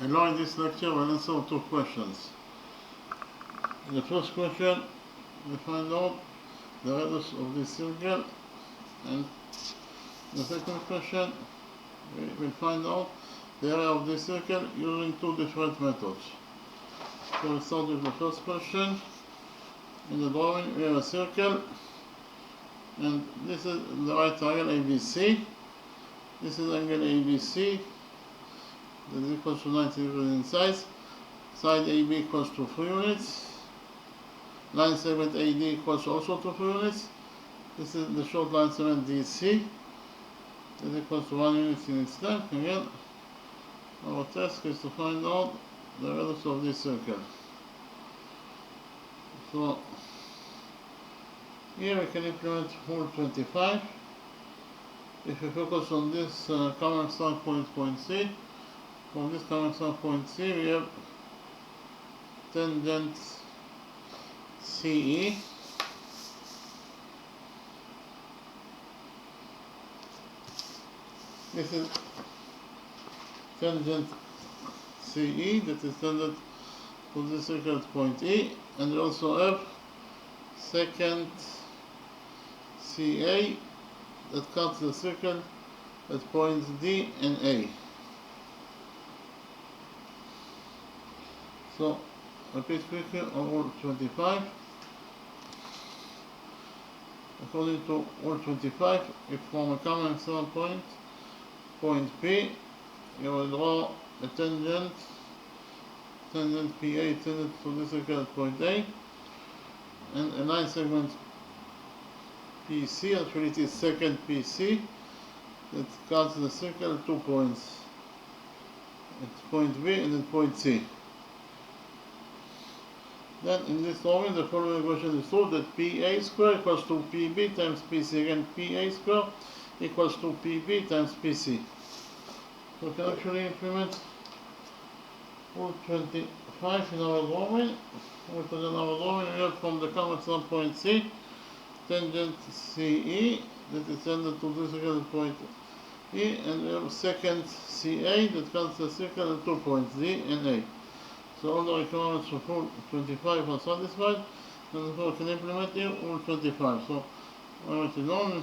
And now in this lecture we'll answer two questions. In the first question, we find out the radius of this circle, and the second question, we will find out the area of this circle using two different methods. So we'll start with the first question. In the drawing we have a circle, and this is the right triangle ABC. This is angle ABC. That is equals to 90 degrees in size. Side AB equals to 3 units. Line segment AD equals also to 3 units. This is the short line segment DC. That equals to 1 unit in its length. Again, our task is to find out the radius of this circle. So here we can implement Rule 25. If we focus on this common start point C, from this common start point C we have tangent CE. This is tangent CE, that is tangent to this circle at point E, and we also have secant CA that cuts the circle at points D and A. So, repeat quickly on Rule 25. According to Rule 25, if from a common start point, point P, you will draw a tangent PA, tangent to this circle at point A, and a line segment PC, actually it is secant PC, that cuts the circle at 2 points, at point B and at point C. Then in this drawing the following equation is true, that PA square equals to PB times PC. Again, PA square equals to PB times PC. So we can actually implement Rule 25 in our drawing. Because in our drawing we have from the common start point C, tangent CE, that is tangent to this circle at point E, and we have secant CA that cuts the circle at 2 points, D and A. So all the requirements for Rule 25 are satisfied, and therefore we can implement here Rule 25. So I write it down.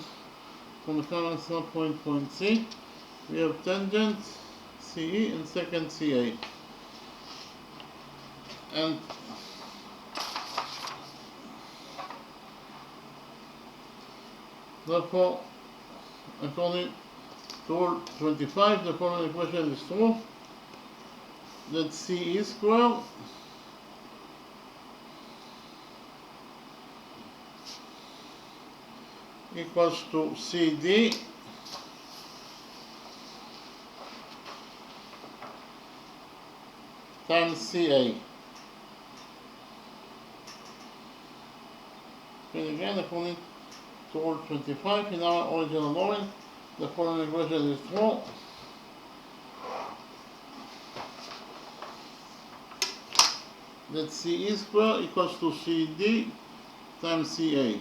From the common start point, point C, we have tangent CE and secant CA. And therefore, according to Rule 25, the following equation is true, that CE square equals to CD times CA. Okay, again, according to Rule 25, in our original drawing, the following equation is true. That CE square equals to CD times CA.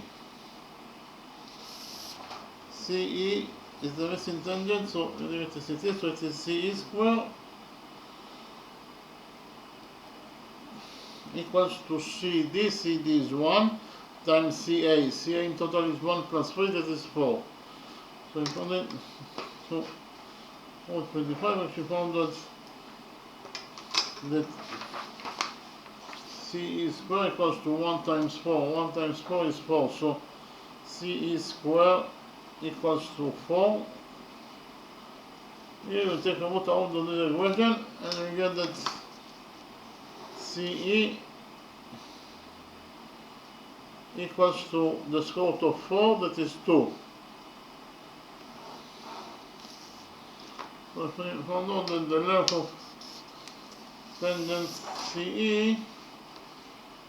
CE is the missing tangent, so we leave it as it is, so it is CE square equals to CD, CD is 1, times CA. CA in total is 1 plus 3, that is 4. So according to Rule 25, actually found that CE square equals to 1 times 4. 1 times 4 is 4. So CE square equals to 4. Here we take a root out of the equation, and we get that CE equals to the square root of 4, that is 2. So if we found out that the length of tangent CE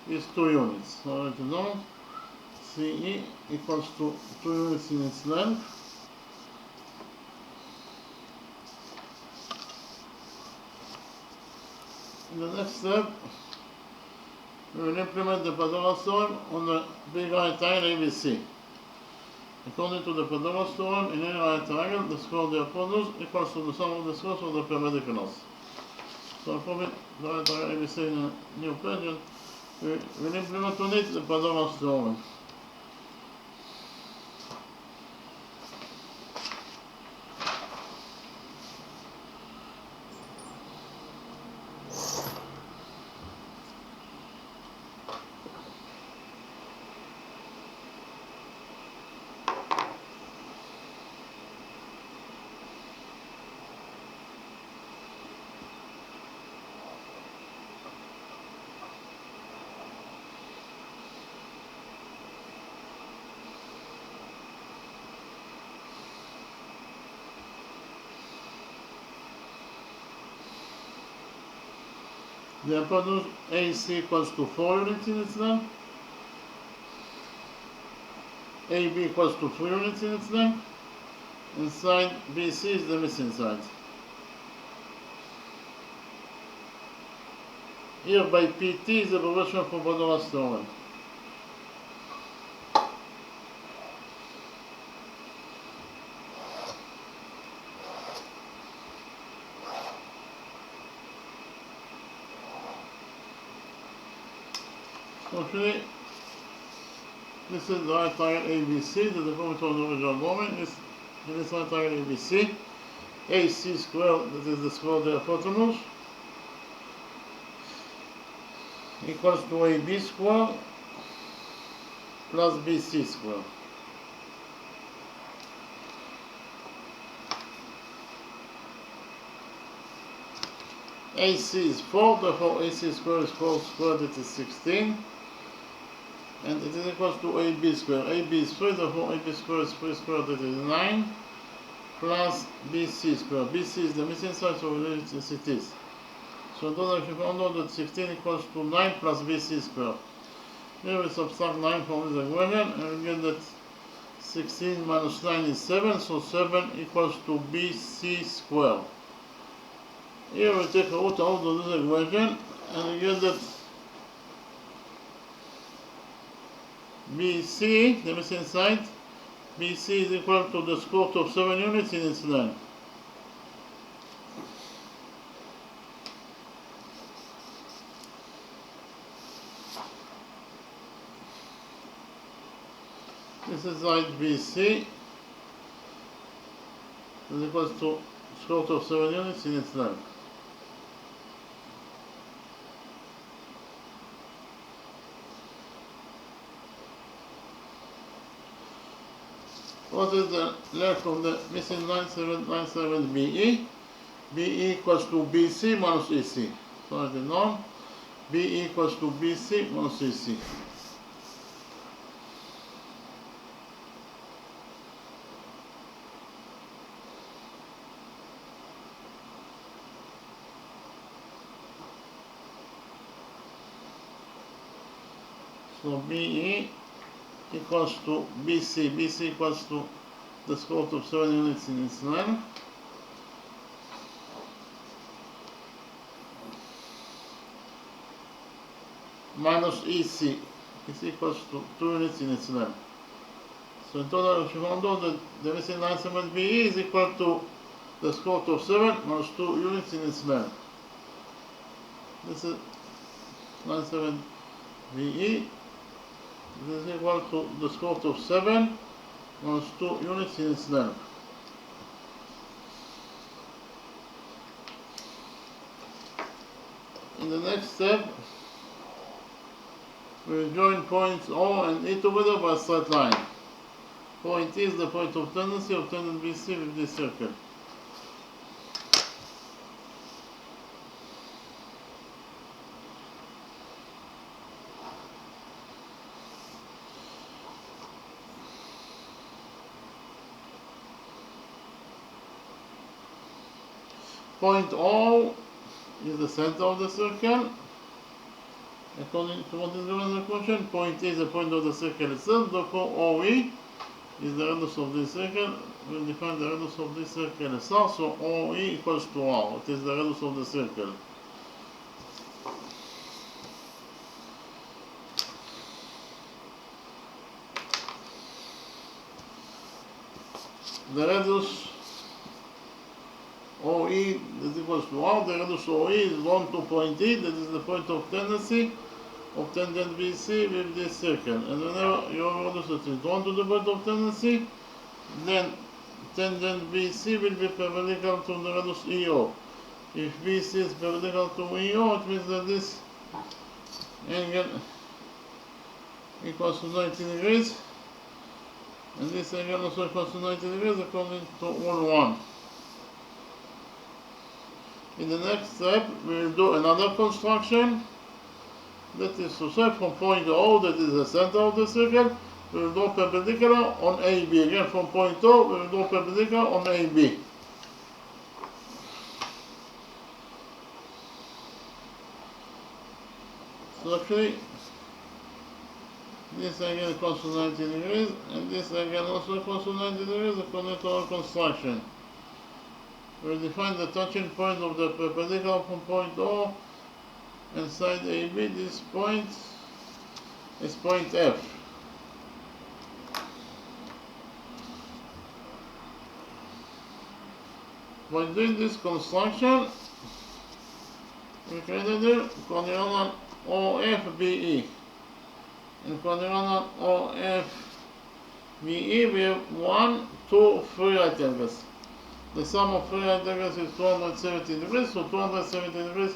is 2 units. So write it down. CE equals to 2 units in its length. In the next step, we will implement the Pythagoras theorem on the big right triangle ABC. According to the Pythagoras theorem, in any right triangle, the square of the hypotenuse equals to the sum of the squares of the perpendiculars. So probably the right target ABC in a new question. We'll implement on it the Pythagoras theorem. The hypotenuse AC equals to 4 units in its length. AB equals to 3 units in its length. And side BC is the missing side. Here by PT is the progression for Pythagoras theorem. So actually, this is the right target ABC, the deformity of the original domain is this right target ABC. AC squared, that is the square of the hypotenuse, equals to AB squared plus BC squared. AC is 4, therefore AC squared is 4 squared, it is 16. And it is equals to AB squared. AB is 3, therefore AB squared is 3 squared, it is 9. Plus BC squared. BC is the missing side, so it is. So in total, if you found out that 16 equals to 9 plus BC squared. Here we subtract 9 from this equation, and we get that 16 minus 9 is 7, so 7 equals to BC squared. Here we take a root out of this equation, and we get that BC, the missing side, BC is equal to the square root of 7 units in its length. This is side BC is equal to square root of 7 units in its length. What is the length of the missing 9797 BE? BE equals to BC minus EC. So as you know, BE equals to BC minus EC. So BE equals to BC. BC equals to the square root of 7 units in its length. Minus EC is equals to 2 units in its length. So in total, if you found out that the missing 97 BE is equal to the square root of 7 minus 2 units in its length. This is 97 BE. This is equal to the square root of 7 minus 2 units in its length. In the next step, we will join points O and E together by a straight line. Point E is the point of tendency of tangent BC with this circle. Point O is the center of the circle. According to what is given in the question, point E is the point of the circle itself, therefore OE is the radius of this circle. We'll define the radius of this circle as R, so OE equals to R. It is the radius of the circle. The radius OE is equals to R. The radius OE is 1 to point E, that is the point of tendency of tangent BC with this circle. And whenever your radius is 1 to the point of tendency, then tangent BC will be perpendicular to the radius EO. If BC is perpendicular to EO, it means that this angle equals to 90 degrees, and this angle also equals to 90 degrees according to rule 1. In the next step, we will do another construction. That is to say, from point O, that is the center of the circle, we will go perpendicular on AB. Again, from point O, we will go perpendicular on AB. So actually, this angle equals to 90 degrees, and this angle also equals to 90 degrees according to our construction. We will define the touching point of the perpendicular from point O and side AB. This point is point F. By doing this construction, we created a quadrilateral OFBE. In quadrilateral OFBE, we have 1, 2, 3 right angles. The sum of 3 right angles is 270 degrees, so 270 degrees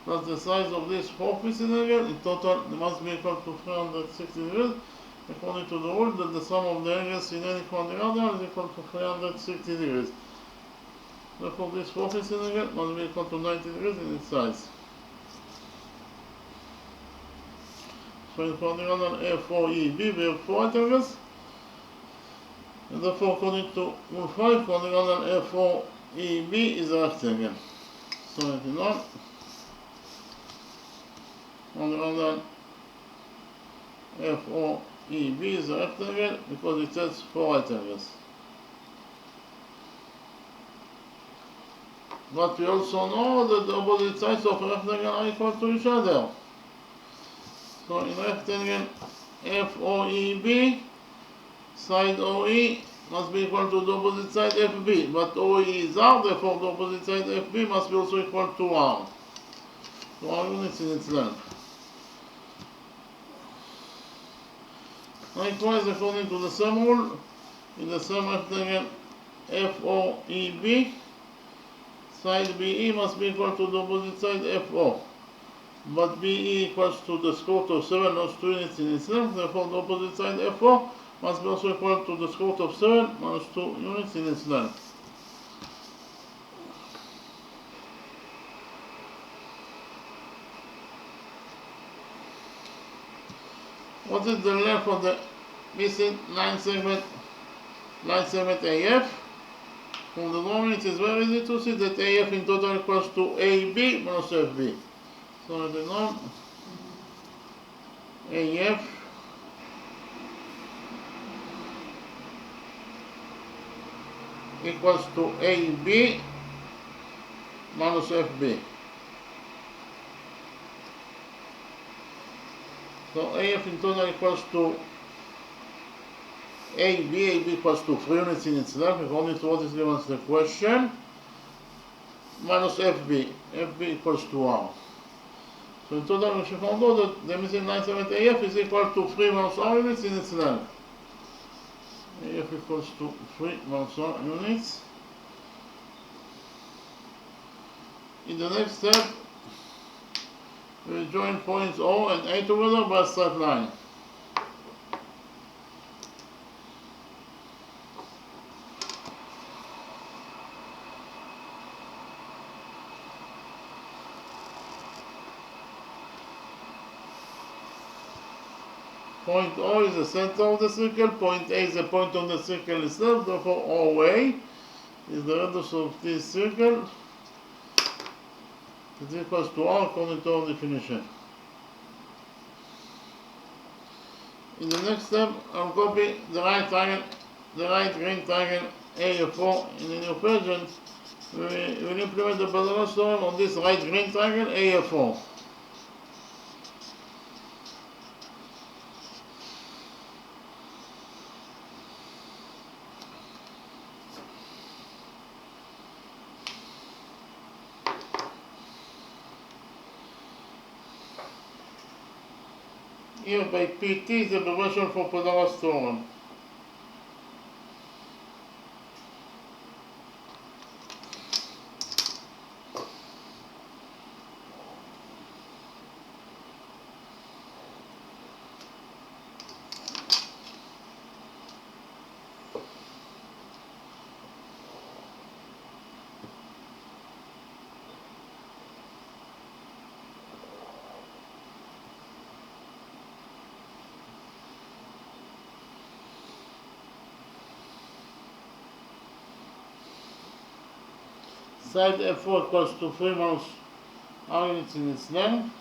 plus the size of this 4-piece angle, in total it must be equal to 360 degrees, according to the rule that the sum of the angles in any quadrilateral is equal to 360 degrees. Therefore, this 4-piece angle must be equal to 90 degrees in its size. So in quadrilateral A4EB, we have 4 right angles. And therefore, according to rule 5, quadrilateral A4EB is a rectangle. So it is not quadrilateral F4EB is a rectangle because it has 4 right angles. But we also know that the opposite sides of a rectangle are equal to each other. So in rectangle FOEB, side OE must be equal to the opposite side FB, but OE is R, therefore the opposite side FB must be also equal to R. So R units in its length. Likewise, according to the same rule, in the same rectangle FOEB, side BE must be equal to the opposite side FO. But BE equals to the square root of 7 minus 2 units in its length, therefore the opposite side FO must be also equal to the square root of 7 minus 2 units in its length. What is the length of the missing line segment AF? From the drawing it is very easy to see that AF in total equals to AB minus FB. So the norm AF equals to AB minus FB. So AF in total equals to AB equals to 3 units in its length, according to what is given as the question, minus FB equals to R. So in total we should find out that the missing line segment AF is equal to 3 minus R units in its length. AF equals to 3 minus R units. In the next step, we will join points O and A together by a straight line. Point O is the center of the circle, point A is the point on the circle itself, therefore OA is the radius of this circle. It equals to R according to our definition. In the next step, I'll copy the right green triangle AF4 in the new page, and we will implement the Pythagoras theorem on this right green triangle AF4. Here by PT is the abbreviation for Pythagoras theorem. Side F4 equals to 3 minus r units in its length.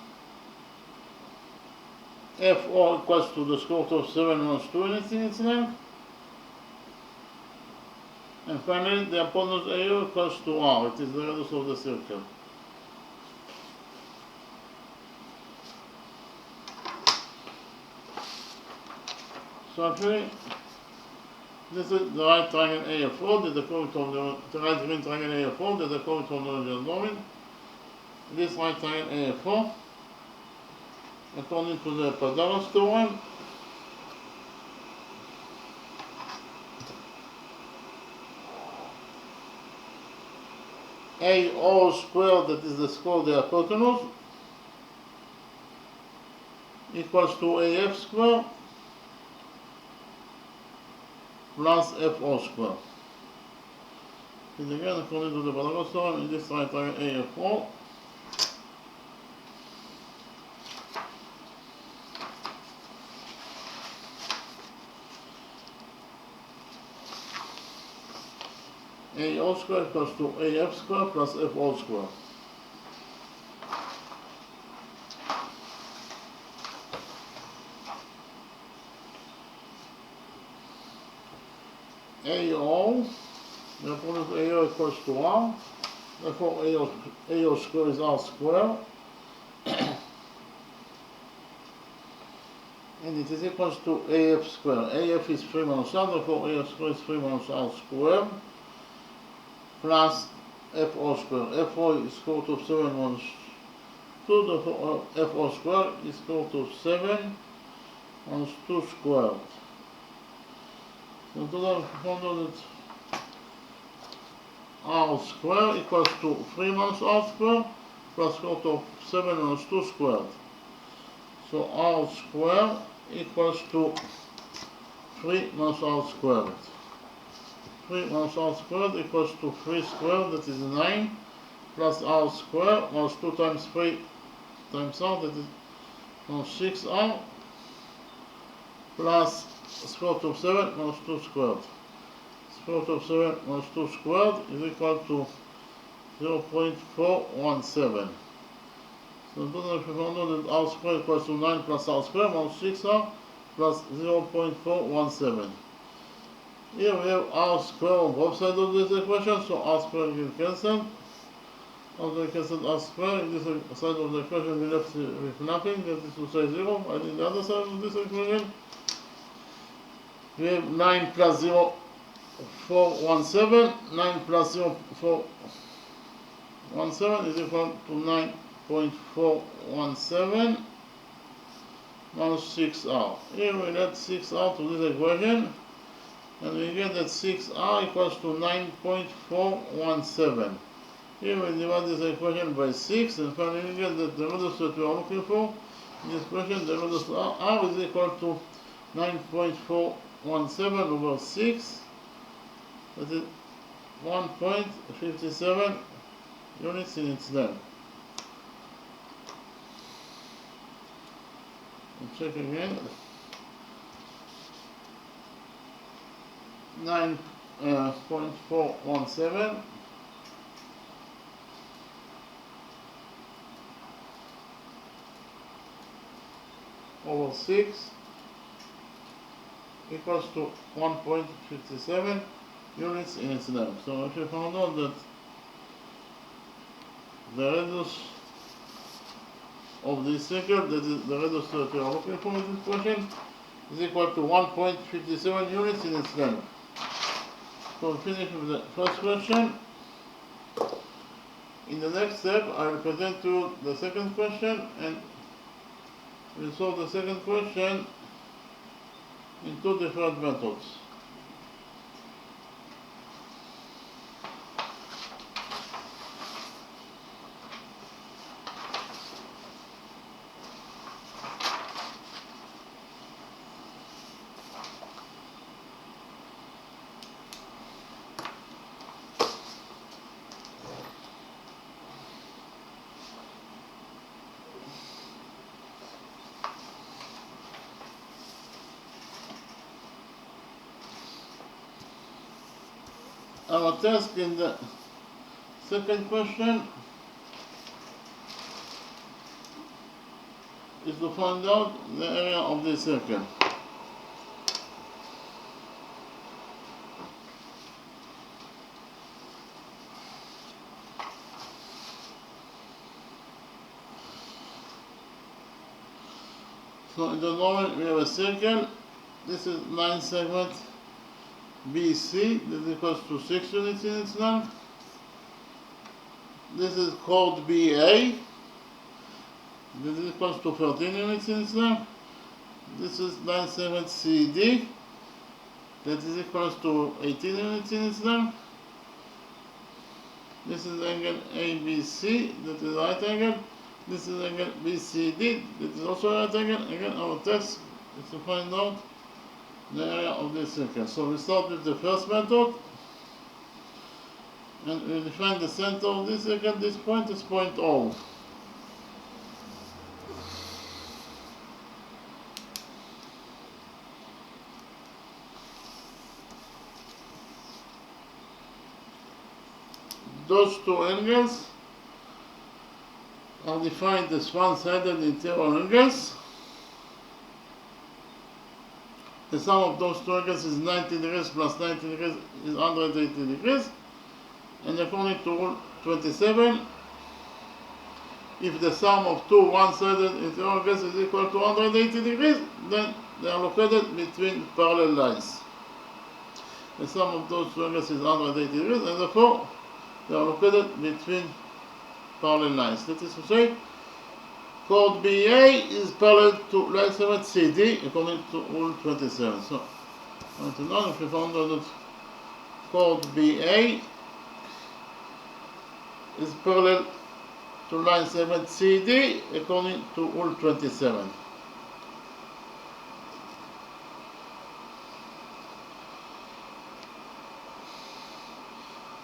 F4 equals to the square root of 7 minus 2 units in its length. And finally, the hypotenuse AO equals to r. It is the radius of the circle. So actually, this is the right triangle AF4, this is the curvature of the right green triangle AF4, this is the curvature of the original domain. This right triangle AF4, according to the Pythagoras theorem, AO squared, that is the square of the hypotenuse, equals to AF squared plus FO squared. And again, according to the Pythagoras theorem, in this right triangle AF4, AO squared equals to AF squared plus FO squared. AO, the opponent AO equals to R, therefore AO squared is R squared, and it is equals to AF squared. AF is 3 minus R, therefore AF squared is 3 minus R squared, plus FO squared. FO is square root of 7 minus 2, therefore FO squared is square root of 7 minus 2 squared. So total, we found out that R squared equals to 3 minus R squared plus square root of 7 minus 2 squared. So R squared equals to 3 minus R squared. 3 minus R squared equals to 3 squared, that is 9, plus R squared minus 2 times 3 times R, that is 6R, plus square root of 7 minus 2 squared. Square root of 7 minus 2 squared is equal to 0.417. So in total, if we found out that R squared equals to 9 plus R squared minus 6R plus 0.417. Here we have R squared on both sides of this equation, so R squared will cancel. After we cancel R squared, in this side of the equation we left with nothing, that is to say 0. And in the other side of this equation, we have 9 plus 0.417. 9 plus 0.417 is equal to 9.417 minus 6R. Here we add 6R to this equation, and we get that 6R equals to 9.417. Here we divide this equation by 6, and finally we get that the radius that we are looking for in this equation, the radius R is equal to 9.417 over 6, that is 1.57 units in its length. And check again. 9.417 over 6 equals to 1.57 units in its length. So if you found out that the radius of this circle, that is the radius that we are looking for in this question, is equal to 1.57 units in its length. So we finish with the first question. In the next step, I will present to you the second question, and We solve the second question in two different methods. Our task in the second question is to find out the area of the circle. So in the drawing we have a circle. This is 9 segment BC, that equals to 6 units in its length. This is chord BA, that is equals to 13 units in its length. This is 9 segment CD, that is equals to 18 units in its length. This is angle ABC, that is right angle. This is angle BCD, that is also right angle. Again, our task is to find out the area of this circle. So we start with the first method, and we define the center of this circle. This point is point O. Those two angles are defined as one-sided interior angles. The sum of those two angles is 90 degrees plus 90 degrees is 180 degrees. And according to rule 27, if the sum of two one-sided interior angles is equal to 180 degrees, then they are located between parallel lines. The sum of those two angles is 180 degrees, and therefore they are located between parallel lines. That is to say, chord BA is parallel to line segment CD according to rule 27. So, until now, if we found out that chord BA is parallel to line segment CD according to rule 27.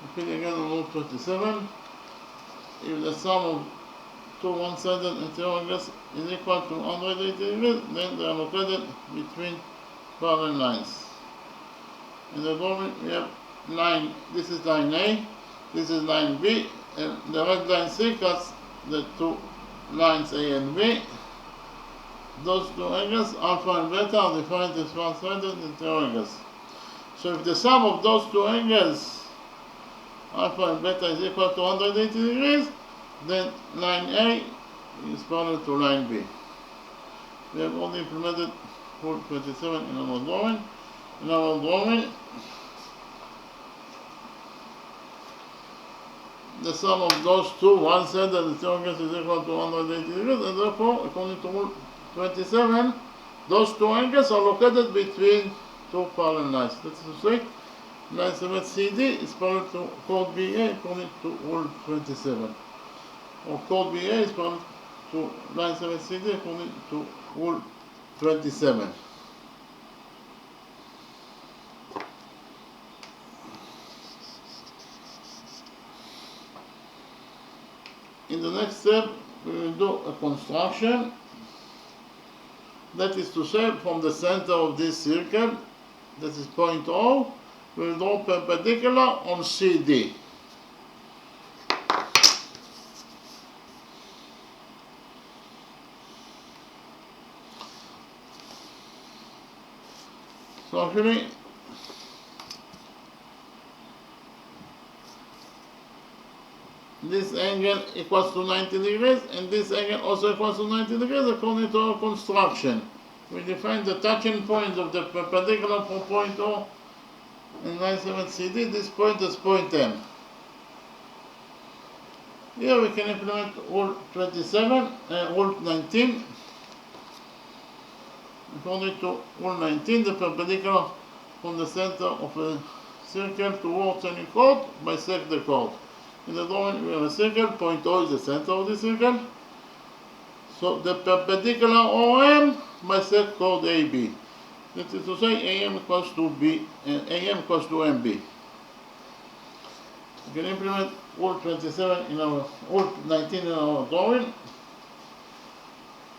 Repeat again on rule 27. If the sum of two one-sided interior angles is equal to 180 degrees, then they are located between parallel lines. In the drawing we have line, this is line A, this is line B, and the red line C cuts the two lines A and B. Those two angles, alpha and beta, are defined as one-sided interior angles. So if the sum of those two angles, alpha and beta, is equal to 180 degrees, then line A is parallel to line B. We have only implemented rule 27 in our drawing. In our drawing, the sum of those two one-sided interior angles is equal to 180 degrees, and therefore, according to rule 27, those two angles are located between two parallel lines. That is to say, line segment CD is parallel to chord BA according to rule 27. Or chord BA is parallel to line segment CD according to rule 27. In the next step, we will do a construction. That is to say, from the center of this circle, that is point O, we will draw perpendicular on CD. So actually, this angle equals to 90 degrees, and this angle also equals to 90 degrees according to our construction. We define the touching point of the perpendicular from point O in line segment CD, this point is point M. Here we can implement rule 27, rule 19. According to rule 19, the perpendicular from the center of a circle towards any chord bisect the chord. In the drawing we have a circle, point O is the center of the circle. So the perpendicular OM bisect chord AB. That is to say AM equals to B and AM equals to MB. We can implement rule 27 in our rule 19 in our drawing.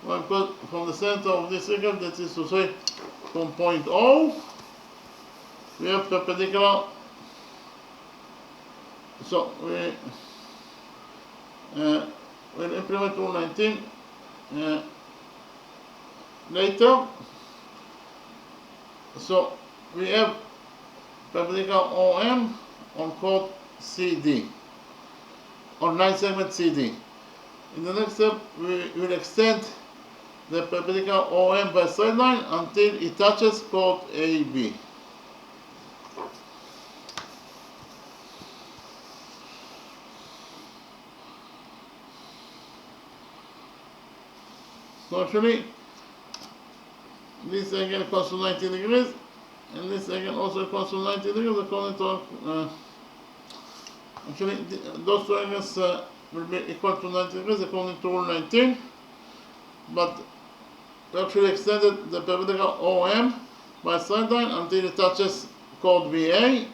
Well, because from the center of this circle, that is to say from point O, we have perpendicular. So we'll implement rule 19 later. So we have perpendicular OM on chord CD, on line segment CD. In the next step, we will extend the perpendicular OM by straight line until it touches chord AB. So actually, this angle equals to 90 degrees, and this angle also equals to 90 degrees according to actually those two angles will be equal to 90 degrees according to rule 19, but we actually extended the perpendicular OM by straight line until it touches chord BA.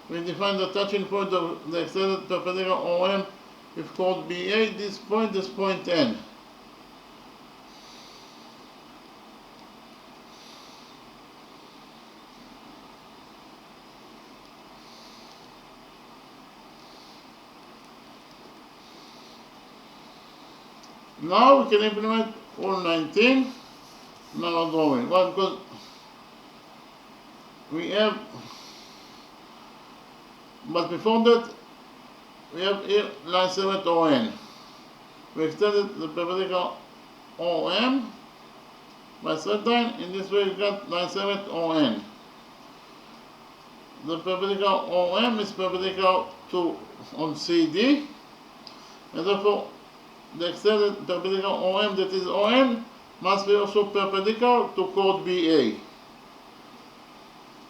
We define the touching point of the extended perpendicular OM with chord BA. This point is point N. Now we can implement rule 19 in our drawing. Why? Because we have, but before that, we have here line segment ON. We extended the perpendicular OM by straight line. In this way, we got line segment ON. The perpendicular OM is perpendicular to on CD, and therefore the extended perpendicular OM, that is ON, must be also perpendicular to chord BA.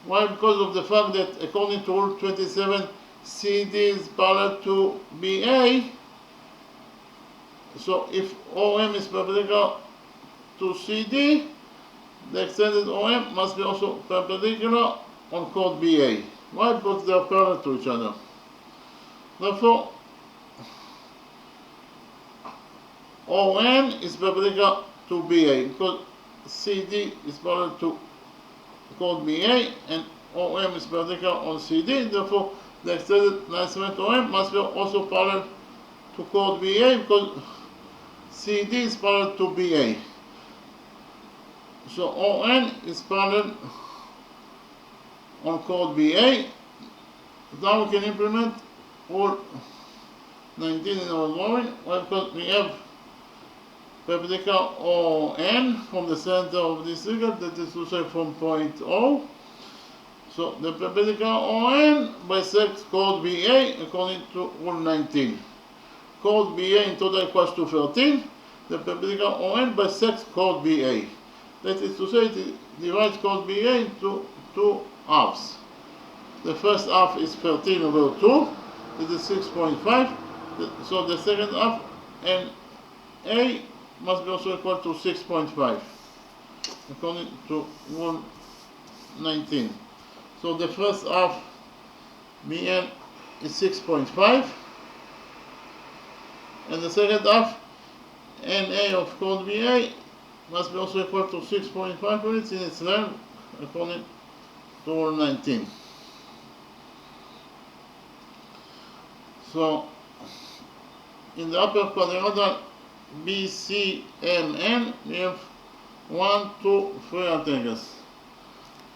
Why? Because of the fact that according to rule 27, CD is parallel to BA. So if OM is perpendicular to CD, the extended OM must be also perpendicular on chord BA. Why? Because they are parallel to each other. Therefore, ON is perpendicular to BA because CD is parallel to chord BA and OM is perpendicular on CD. Therefore, the extended line segment OM must be also parallel to chord BA because CD is parallel to BA. So ON is parallel on chord BA. Now we can implement rule 19 in our drawing because we have perpendicular ON from the center of this circle, that is to say from point O. So the perpendicular ON bisects chord BA according to rule 19. Chord BA in total equals to 13. The perpendicular ON bisects chord BA. That is to say it divides chord BA into two halves. The first half is 13 over 2, that is 6.5. So the second half and A must be also equal to 6.5 according to rule 19. So the first half BN is 6.5 and the second half NA of chord BA must be also equal to 6.5 units in its length according to rule 19. So in the upper quadrilateral BCMN, we have 1, 2, 3 right angles.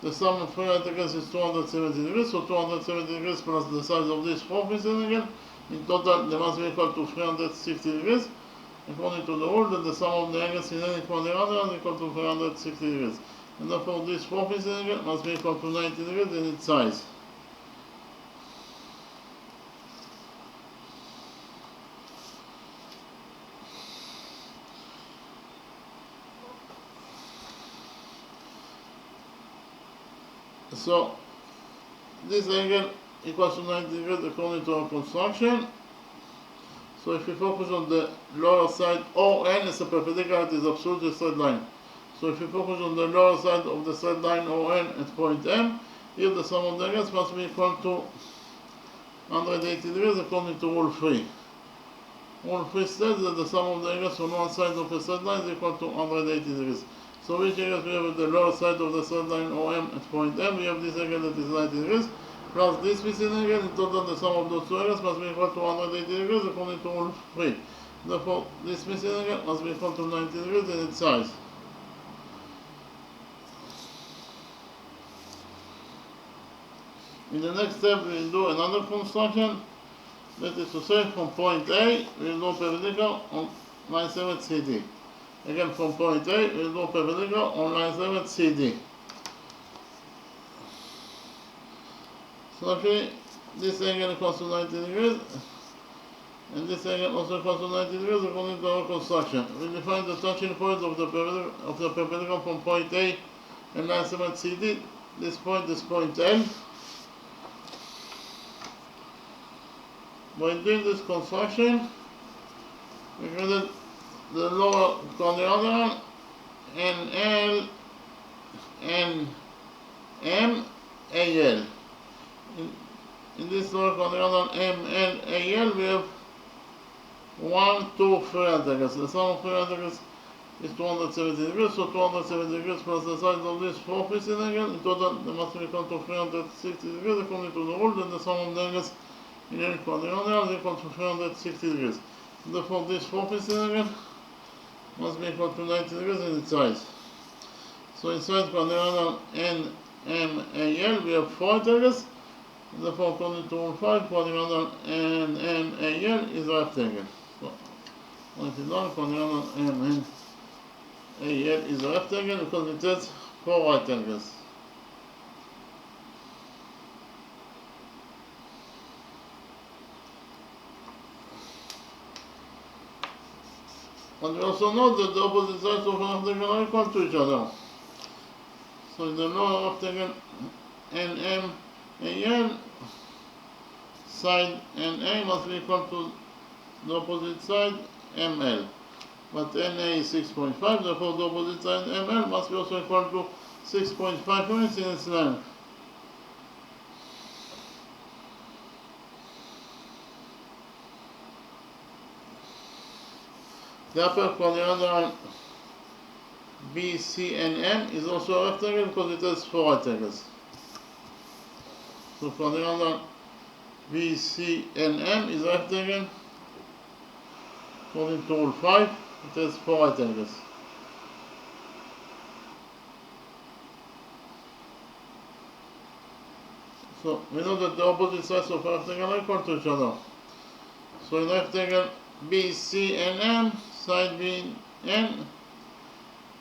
The sum of 3 right angles is 270 degrees, so 270 degrees plus the size of this 4 angle. In total, they must be equal to 360 degrees. According to the rule, that the sum of the angles in any quadrilateral is equal to 360 degrees. And therefore, this 4 angle must be equal to 90 degrees in its size. So this angle equals to 90 degrees according to our construction. So if we focus on the lower side, ON is a perpendicular, it is absolutely straight line. So if we focus on the lower side of the straight line ON at point M, here the sum of the angles must be equal to 180 degrees according to rule 3. Rule 3 states that the sum of the angles on one side of a straight line is equal to 180 degrees. So which angles we have at the lower side of the straight line OM at point M? We have this angle that is 90 degrees, plus this missing angle. In total the sum of those two angles must be equal to 180 degrees according to rule 3. Therefore this missing angle must be equal to 90 degrees in its size. In the next step we will do another construction. That is to say, from point A we will do perpendicular on line 7 CD. Again, from point A we will do perpendicular on line 7 CD. So actually, this angle equals to 90 degrees, and this angle also equals to 90 degrees according to our construction. We define the touching point of the perpendicular from point A and line 7 CD. This point is point L. By doing this construction, we created the lower quadrilateral NL, NM, AL. In this lower quadrilateral ML, AL, we have 1, 2, 3 angles. The sum of 3 angles is 270 degrees, so 270 degrees plus the size of this 4 pieces angle. In total, they must be equal to 360 degrees according to the rule, then the sum of the angles in any quadrilateral is equal to 360 degrees. Therefore, this 4 pieces angle must be equal to 90 degrees in its size. So inside quadrilateral NMAL we have 4 angles. Therefore, according to rule 5, quadrilateral NMAL is right angle. So, when it is done, quadrilateral NMAL is a right angle because it has 4 right angles. And we also know that the opposite sides of an rectangle are equal to each other. So in the lower rectangle NMAL, side NA must be equal to the opposite side ML. But NA is 6.5, therefore the opposite side ML must be also equal to 6.5 units in its length. The upper quadrilateral BCNM is also a rectangle because it has 4 right angles. So quadrilateral BCNM is a rectangle according to rule 5, it has 4 right angles. So we know that the opposite sides of a rectangle are equal to each other. So in rectangle BCNM, side BN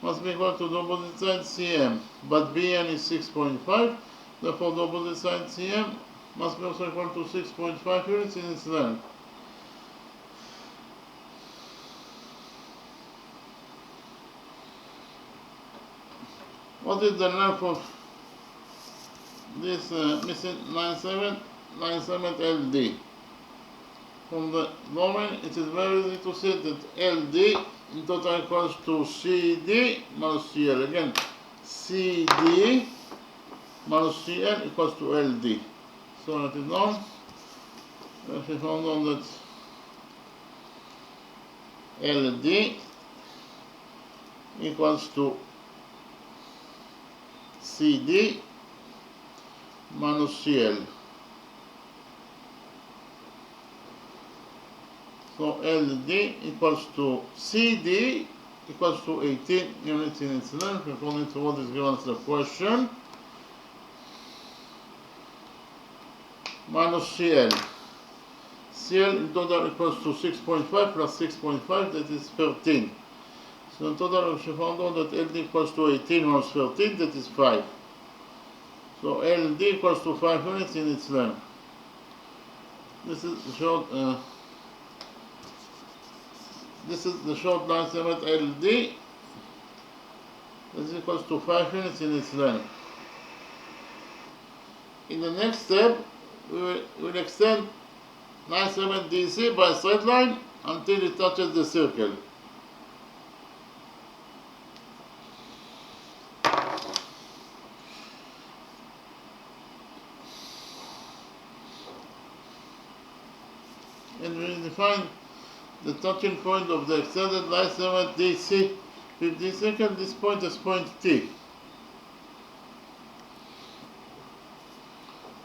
must be equal to the opposite side CM, but BN is 6.5, therefore the opposite side CM must be also equal to 6.5 units in its length. What is the length of this missing line 7 LD? From the drawing, it is very easy to see that LD in total equals to CD minus CL. Again, CD minus CL equals to LD. So that is known. If we found out that LD equals to CD minus CL. So LD equals to CD equals to 18 units in its length according to what is given as the question. Minus CL. CL in total equals to 6.5 plus 6.5, that is 13. So in total we found out that LD equals to 18 minus 13, that is 5. So LD equals to 5 units in its length. This is the short line segment LD. This equals to 5 units in its length. In the next step, we will extend line segment DC by a straight line until it touches the circle. And we define the touching point of the extended line segment DC with the second. This point is point T.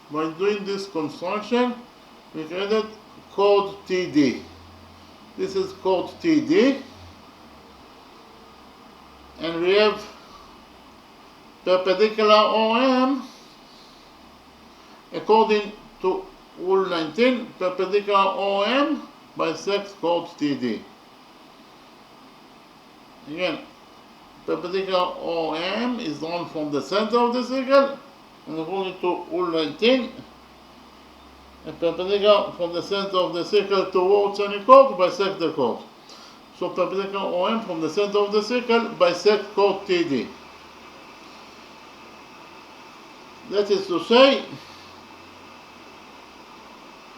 By doing this construction, we created code TD. This is code TD, and we have perpendicular OM according to Rule 19, perpendicular OM bisects code TD. Again, perpendicular OM is drawn from the center of the circle, and according to Rule 19, a perpendicular from the center of the circle towards any chord bisects the chord. So perpendicular OM from the center of the circle bisects chord TD. That is to say,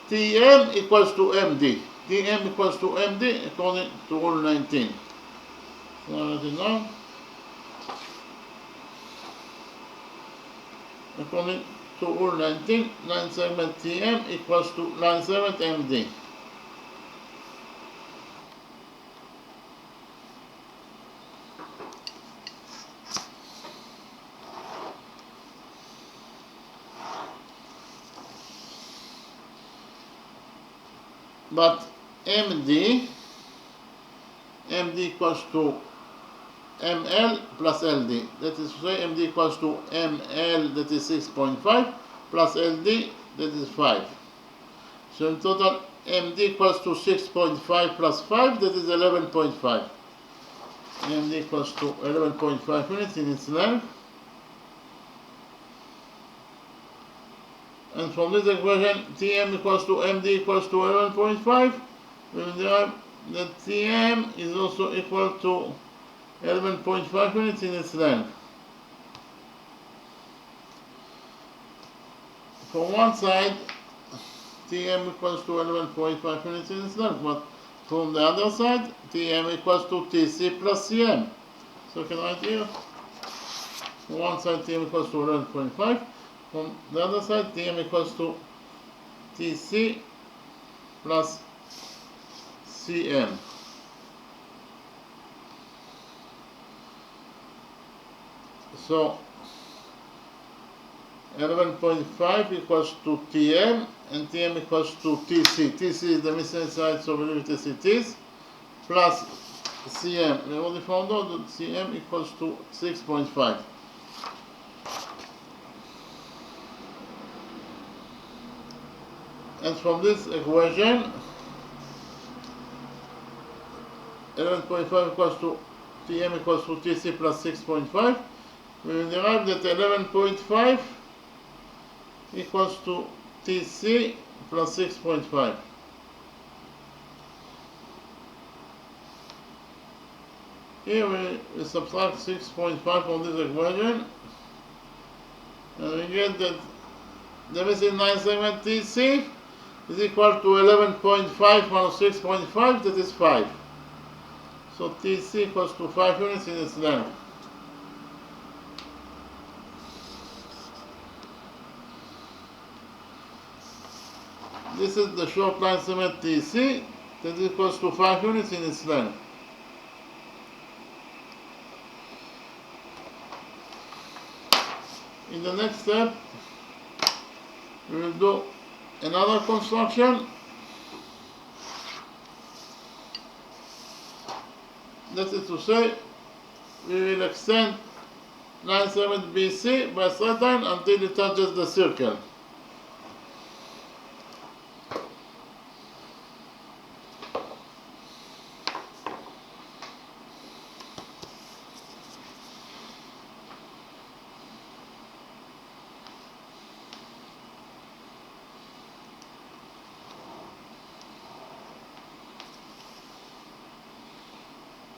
Tm equals to Md. Tm equals to Md according to Rule 19. So I write it down. According to Rule 19, line segment Tm equals to line segment Md. But MD equals to ML plus LD. That is to say, MD equals to ML, that is 6.5, plus LD, that is 5. So in total, MD equals to 6.5 plus 5, that is 11.5. MD equals to 11.5 units in its length. And from this equation, Tm equals to Md equals to 11.5, we will derive that Tm is also equal to 11.5 units in its length. From one side, Tm equals to 11.5 units in its length, but from the other side, Tm equals to Tc plus Cm. So I can write here, from one side Tm equals to 11.5, from the other side, Tm equals to Tc plus Cm. So 11.5 equals to Tm, and Tm equals to Tc. Tc is the missing side, so we leave it as it is, plus Cm. We already found out that Cm equals to 6.5. And from this equation, 11.5 equals to Tm equals to Tc plus 6.5, we will derive that 11.5 equals to Tc plus 6.5. Here we subtract 6.5 from this equation, and we get that the missing line segment Tc is equal to 11.5 minus 6.5, that is 5. So Tc equals to 5 units in its length. This is the short line segment Tc that equals to 5 units in its length. In the next step, we will do another construction. That is to say, we will extend line segment BC by a straight line until it touches the circle.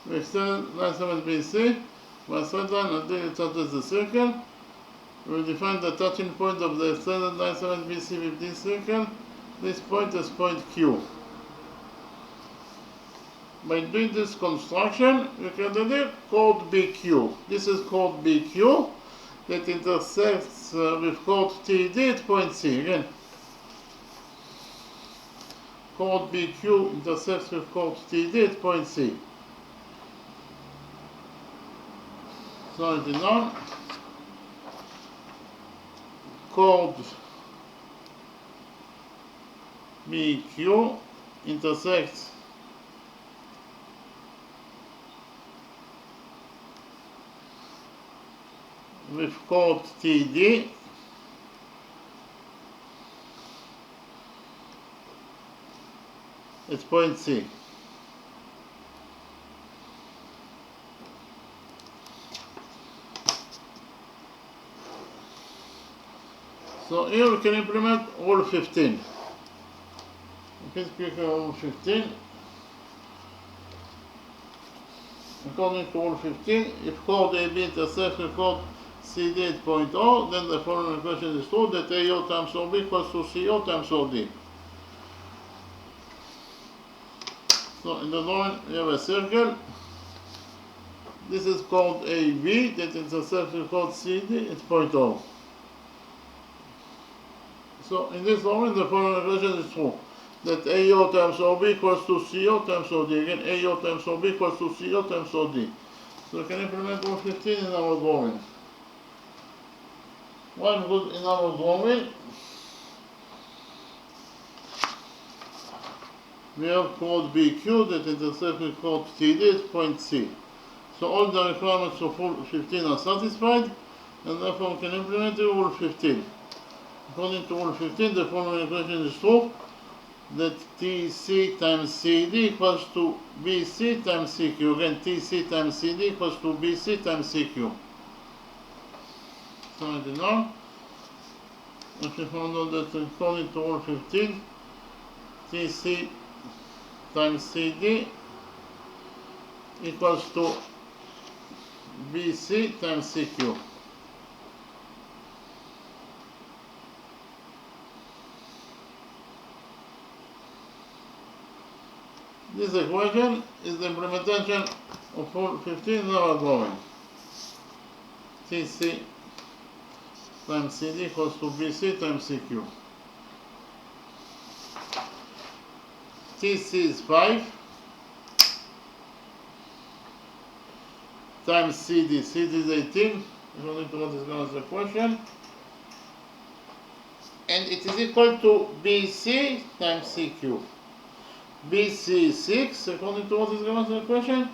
We extend line segment BC by a straight line until it touches the circle. We define the touching point of the extended line 7 BC 15 circle. This point is point Q. By doing this construction, we can do chord BQ. This is chord BQ that intersects with chord TD at point C. Again, chord BQ intersects with chord TD at point C. So it is now chord BQ intersects with chord TD at point C. So here we can implement rule 15. Please click on rule 15. According to rule 15, if chord AB intersects with chord CD at point O, then the following equation is true, that AO times OB equals to CO times OD. So in the drawing we have a circle. This is chord AB that intersects with chord CD at point O. So in this drawing the following equation is true, that AO times OB equals to CO times OD. Again, AO times OB equals to CO times OD. So we can implement rule 15 in our drawing. One good in our drawing, we have chord BQ that intersects with chord TD at point C. So all the requirements of rule 15 are satisfied, and therefore we can implement rule 15. According to rule 15, the following equation is true, that TC times CD equals to BC times CQ. Again, TC times CD equals to BC times CQ. So now, if we found out that according to rule 15, TC times CD equals to BC times CQ. This equation is the implementation of rule 15 in our drawing. TC times CD equals to BC times CQ. TC is 5 times CD. CD is 18, according to what is given as the question. And it is equal to BC times CQ. BC is 6, according to what is given as the question.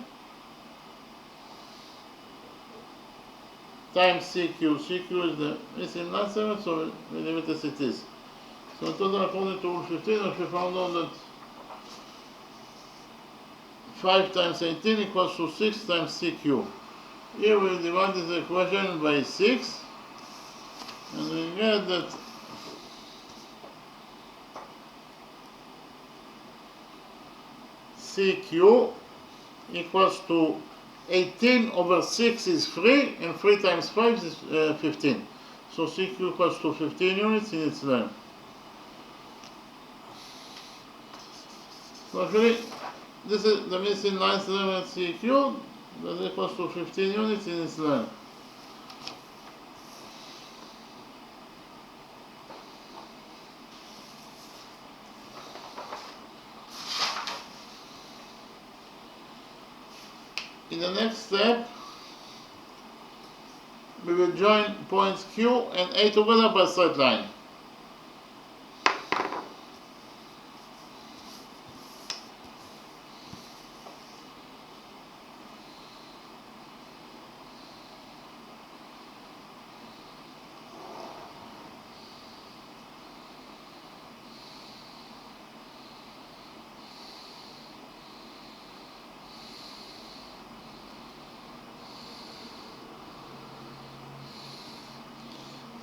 Times CQ. CQ is the missing answer, so we leave it as it is. So in total, according to rule 15, if we found out that 5 times 18 equals to 6 times CQ. Here we divide this equation by 6, and we get that CQ equals to 18 over 6 is 3, and 3 times 5 is 15. So CQ equals to 15 units in its length. So actually, this is the missing line segment CQ that equals to 15 units in its length. In the next step, we will join points Q and A together by straight line.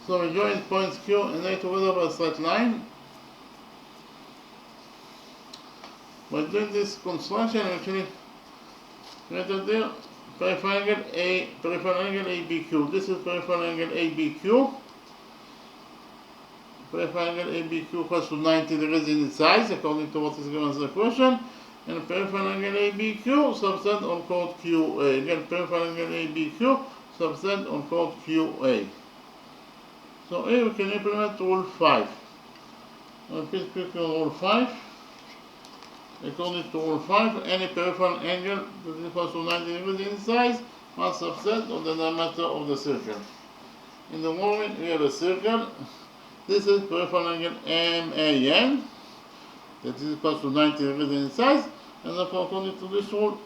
So we join points Q and A together by a straight line. By doing this construction, actually created there peripheral angle ABQ. This is peripheral angle ABQ. Peripheral angle ABQ equals to 90 degrees in its size, according to what is given as the question. And peripheral angle ABQ subtend on chord QA. Again, peripheral angle ABQ subtend on chord QA. So here we can implement rule 5. Repeat quickly on rule 5. According to rule 5, any peripheral angle that is equal to 90 degrees in size must subtend on the diameter of the circle. In the moment we have a circle. This is peripheral angle MAN that is equal to 90 degrees in size, and therefore according to this rule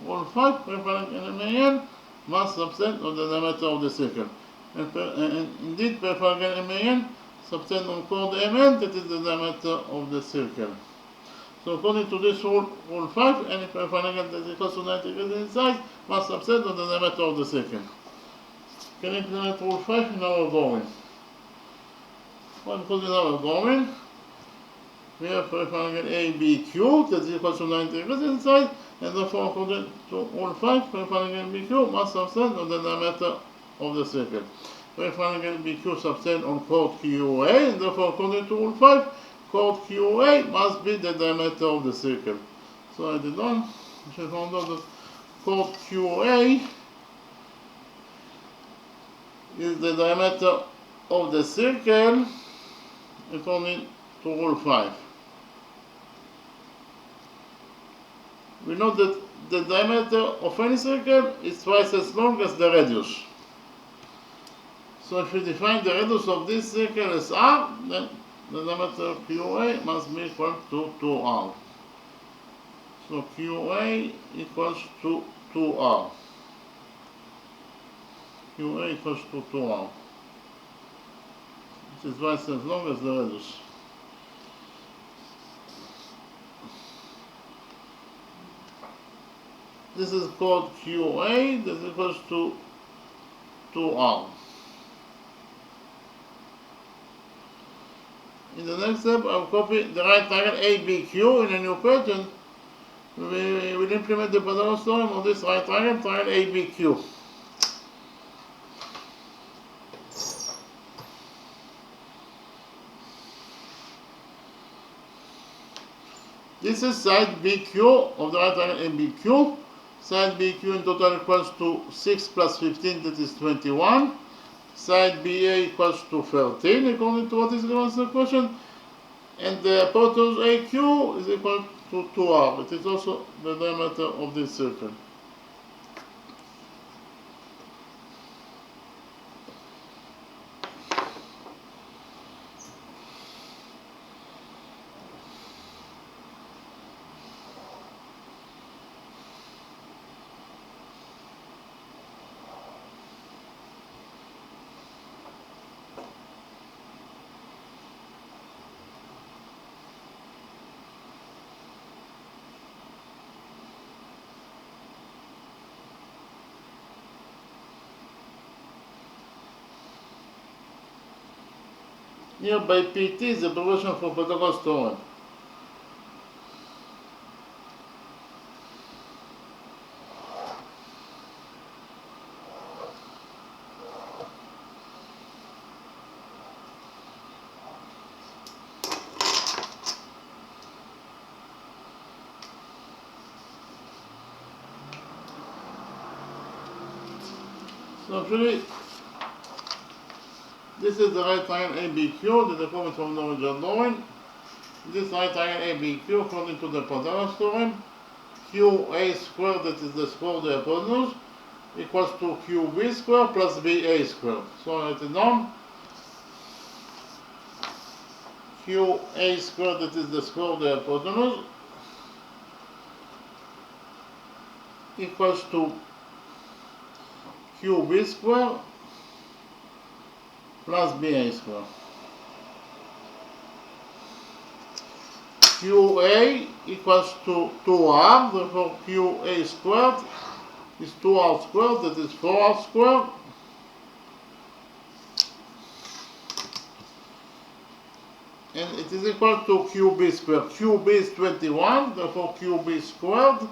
5, peripheral angle MAN must subtend on the diameter of the circle. And indeed, peripheral angle MAN subtend on chord MN, that is the diameter of the circle. So according to this rule 5, any peripheral angle that is equal to 90 degrees in size must subtend on the diameter of the circle. Can implement rule 5 in our drawing. Well, because in our drawing, we have peripheral angle ABQ that is equal to 90 degrees in size, and therefore according to rule 5, peripheral angle BQ must subtend on the diameter of the circle. Peripheral angle BQ subtend on chord QA, and therefore according to rule 5, chord QA must be the diameter of the circle. So I did one. I should find out that chord QA is the diameter of the circle according to rule 5. We know that the diameter of any circle is twice as long as the radius. So if we define the radius of this circle as r, then the diameter of QA must be equal to 2r. So QA equals to 2r. QA equals to 2r. Which is twice as long as the radius. This is called QA, that equals to 2r. In the next step, I'll copy the right triangle ABQ in a new pattern. We will implement the Pythagoras theorem on this right triangle ABQ. This is side BQ of the right triangle ABQ. Side BQ in total equals to 6 plus 15, that is 21. Side BA equals to 13, according to what is given in the question. And the hypotenuse AQ is equal to 2r. It is also the diameter of this circle. Here by PT is the abbreviation for Pythagoras theorem. So actually, this is the right triangle ABQ that is coming from the original drawing. This right triangle ABQ, according to the Pythagoras theorem, QA squared, that is the square of the hypotenuse, equals to QB squared plus BA squared. So I write it down. QA squared, that is the square of the hypotenuse, equals to QB squared plus BA squared. QA equals to 2r, therefore QA squared is 2r squared, that is 4r squared. And it is equal to QB squared. QB is 21, therefore QB squared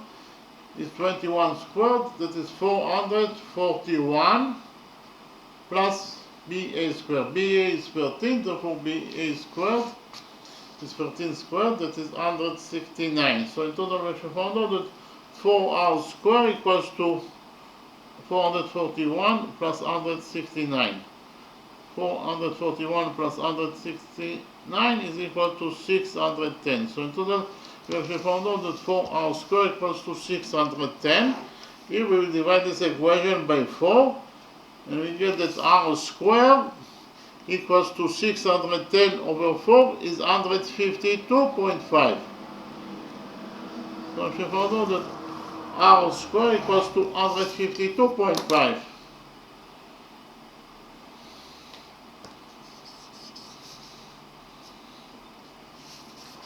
is 21 squared, that is 441 plus BA squared. BA is 13, therefore BA squared is 13 squared, that is 169. So in total we should find out that 4R squared equals to 441 plus 169. 441 plus 169 is equal to 610. So in total we have found out that 4R squared equals to 610. Here we will divide this equation by 4 and we get that R squared equals to 610 over 4 is 152.5. So if you found out that R squared equals to 152.5.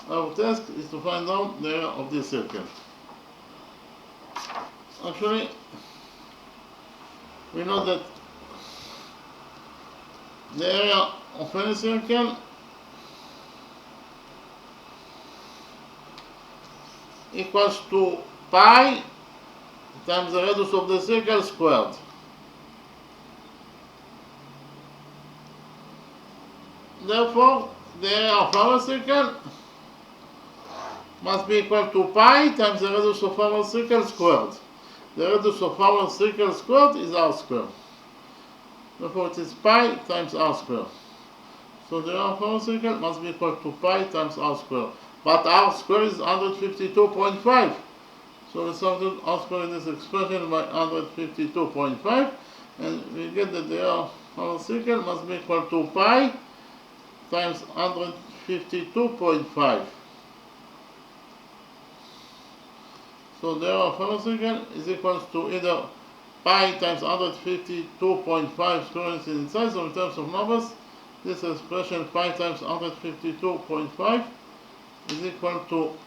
Our task is to find out the area of this circle. Actually, we know that the area of any circle equals to pi times the radius of the circle squared. Therefore, the area of our circle must be equal to pi times the radius of our circle squared. The radius of our circle squared is r squared. Therefore it is pi times r squared. So the area of our circle must be equal to pi times r squared. But r squared is 152.5. So we substitute r squared in this expression by 152.5 and we get that the area of our circle must be equal to pi times 152.5. So the area of our circle is equal to either pi times 152.5 square units in size, or in terms of numbers, this expression pi times 152.5 is equal to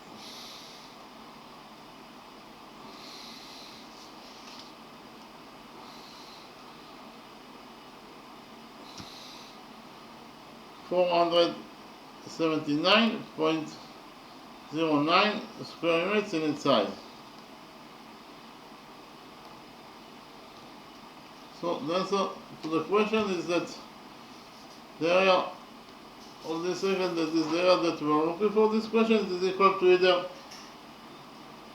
479.09 square units in its size. So the answer to the question is that the area of this circle, that is the area that we are looking for this question, is equal to either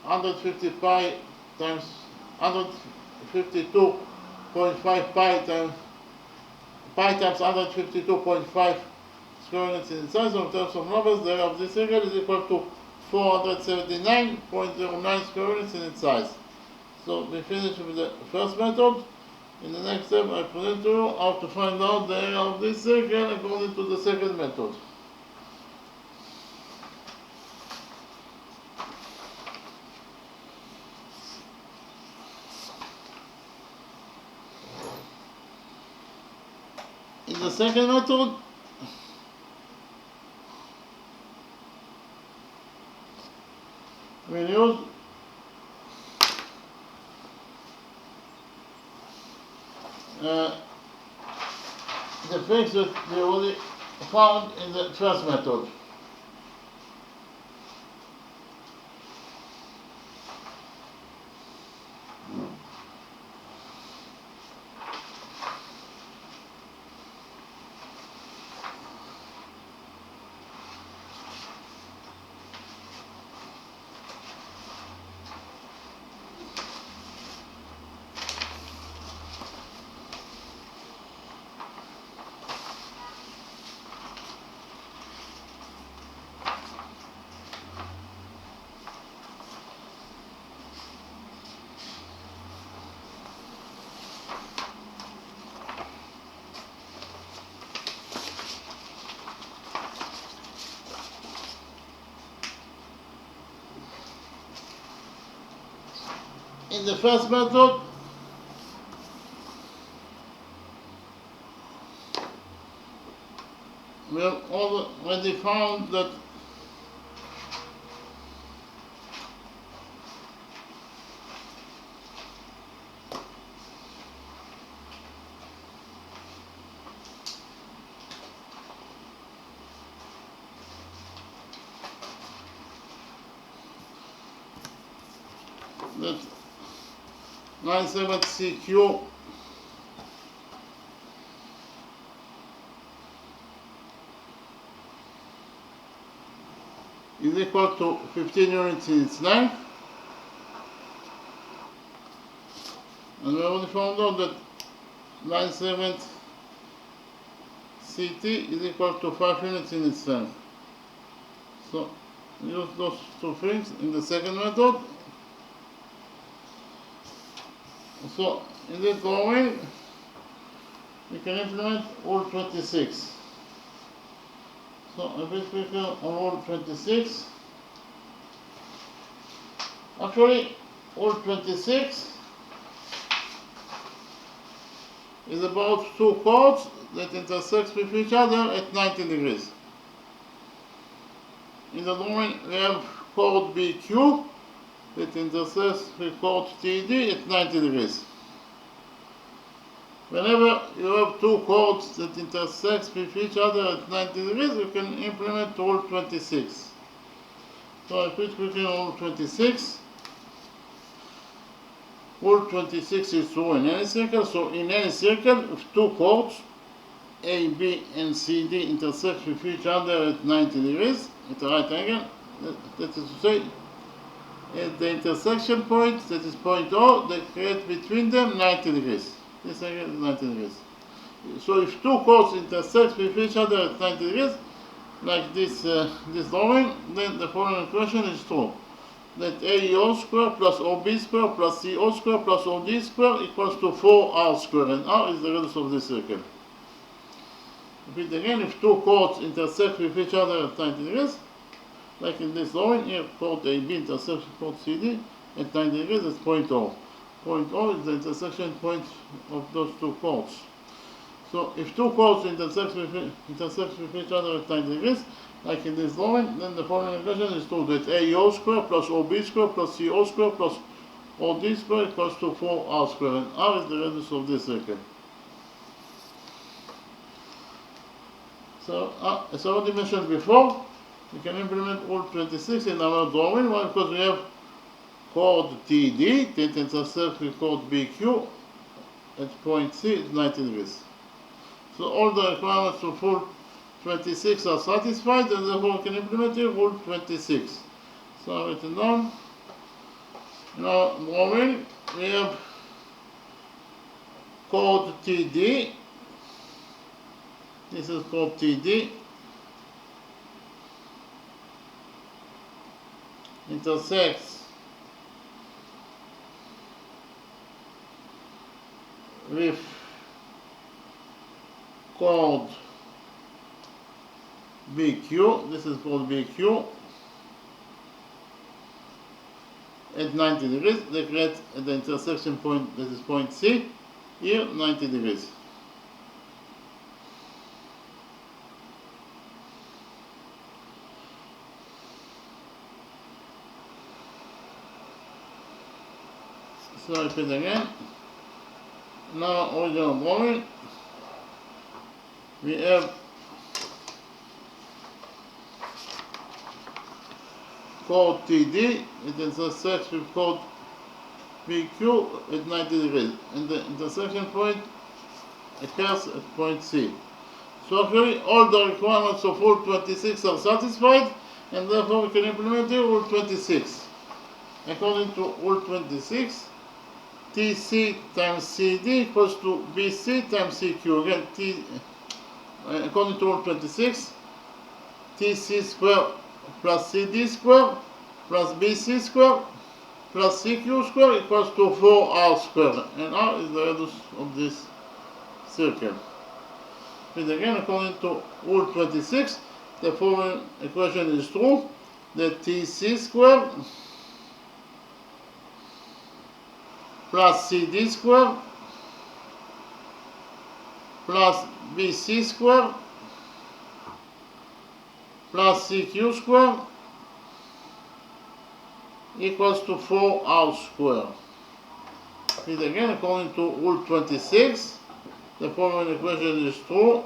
150 pi times 152.5 pi times 152.5 square units in size, or in terms of numbers, the area of this circle is equal to 479.09 square units in its size. So we finish with the first method. In the next step, I present to you how to find out the area of this circle according to the second method. In the second method, we use the figures that we already found in the first method. In the first method, we have already found that 97CQ is equal to 15 units in its length. And we already found out that 97CT is equal to 5 units in its length. So use those two things in the second method. So in this drawing, we can implement rule 26. So a bit quicker on rule 26. Actually, rule 26 is about two chords that intersect with each other at 90 degrees. In the drawing, we have chord BQ that intersects with chord TD at 90 degrees. Whenever you have two chords that intersect with each other at 90 degrees, you can implement rule 26. So I put quickly on rule 26. Rule 26 is true in any circle. So in any circle, if two chords A, B, and C, D intersect with each other at 90 degrees, at a right angle, that is to say, at the intersection point, that is point O, they create between them 90 degrees. This angle is 90 degrees. So if two chords intersect with each other at 90 degrees, like this drawing, then the following equation is true. That AO square plus OB square plus CO square plus OD square equals to 4R square, and R is the radius of this circle. Repeat again, if two chords intersect with each other at 90 degrees, like in this drawing, here chord AB intersects with chord CD at 90 degrees, that's point O. Point O is the intersection point of those two chords. So if two chords intersect with each other at 90 degrees, like in this drawing, then the following equation is true, that AO square plus OB square plus CO square plus OD square equals to 4R square, and R is the radius of this circle. So, as I already mentioned before, we can implement rule 26 in our drawing. Why? Because we have chord TD that intersects with chord BQ at point C at 90 degrees. So all the requirements of rule 26 are satisfied, and therefore we can implement here rule 26. So I've written down. In our drawing, we have chord TD. This is chord TD. Intersects with chord BQ. This is called BQ at 90 degrees. They create at the intersection point, this is point C, here 90 degrees. So I repeat again. Now original drawing, we have chord TD, it intersects with chord PQ at 90 degrees, and the intersection point occurs at point C. So actually all the requirements of rule 26 are satisfied, and therefore we can implement here rule 26. According to rule 26, TC times CD equals to BC times CQ. Again, according to rule 26, TC square plus CD square plus BC square plus CQ square equals to 4R square, and R is the radius of this circle. And again, according to rule 26, the following equation is true, that TC square plus CD square plus BC square plus CQ square equals to 4R square. And again, according to rule 26, the following equation is true.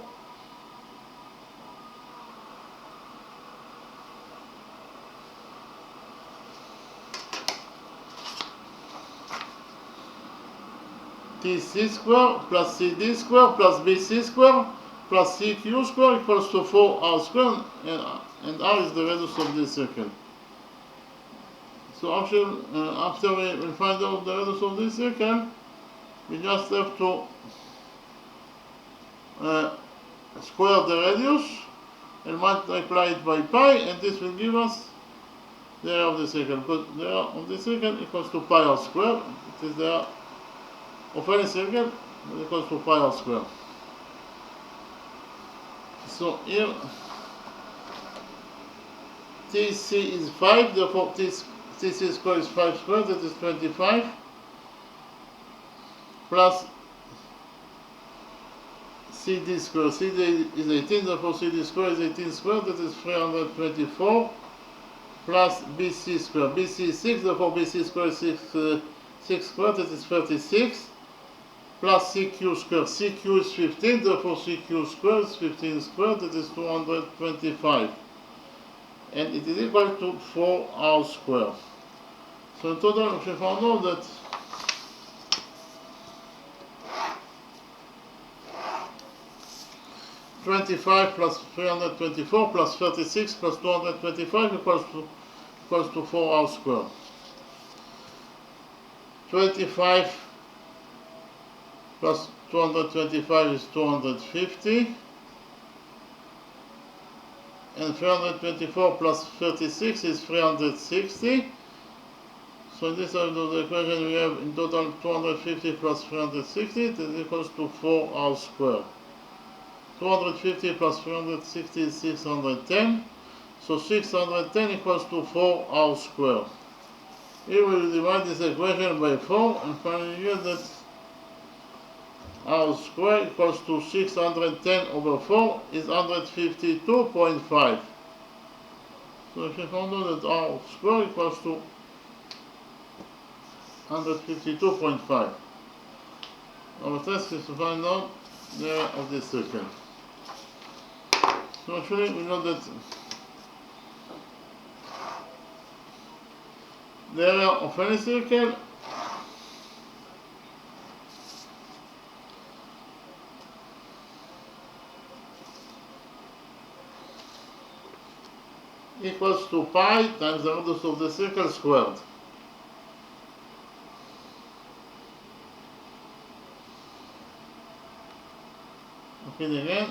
TC square plus CD square plus BC square plus CQ square equals to 4R square, and R is the radius of this circle. So after we find out the radius of this circle, we just have to square the radius and multiply it by pi, and this will give us the area of the circle, because the area of the circle equals to pi r square. It is the area of any circle equals to pi r square. So here TC is 5, therefore TC square is 5 square, that is 25, plus CD square. CD is 18, therefore CD square is 18 square, that is 324, plus BC square. BC is 6, therefore BC square is 6 square, that is 36, plus CQ square. CQ is 15, therefore CQ square is 15 square, that is 225. And it is equal to 4R square. So in total, we found out that +25 plus 324 plus 36 plus 225 equals to 4R square. 25 plus 225 is 250, and 324 plus 36 is 360. So in this side of the equation we have in total 250 plus 360, that equals to 4R square. 250 plus 360 is 610, so 610 equals to 4R square. Here we will divide this equation by 4 and finally get that R square equals to 610 over 4 is 152.5. So if you found out that R square equals to 152.5. Our task is to find out the area of this circle. So actually we know that the area of any circle equals to pi times the radius of the circle squared. Okay, again,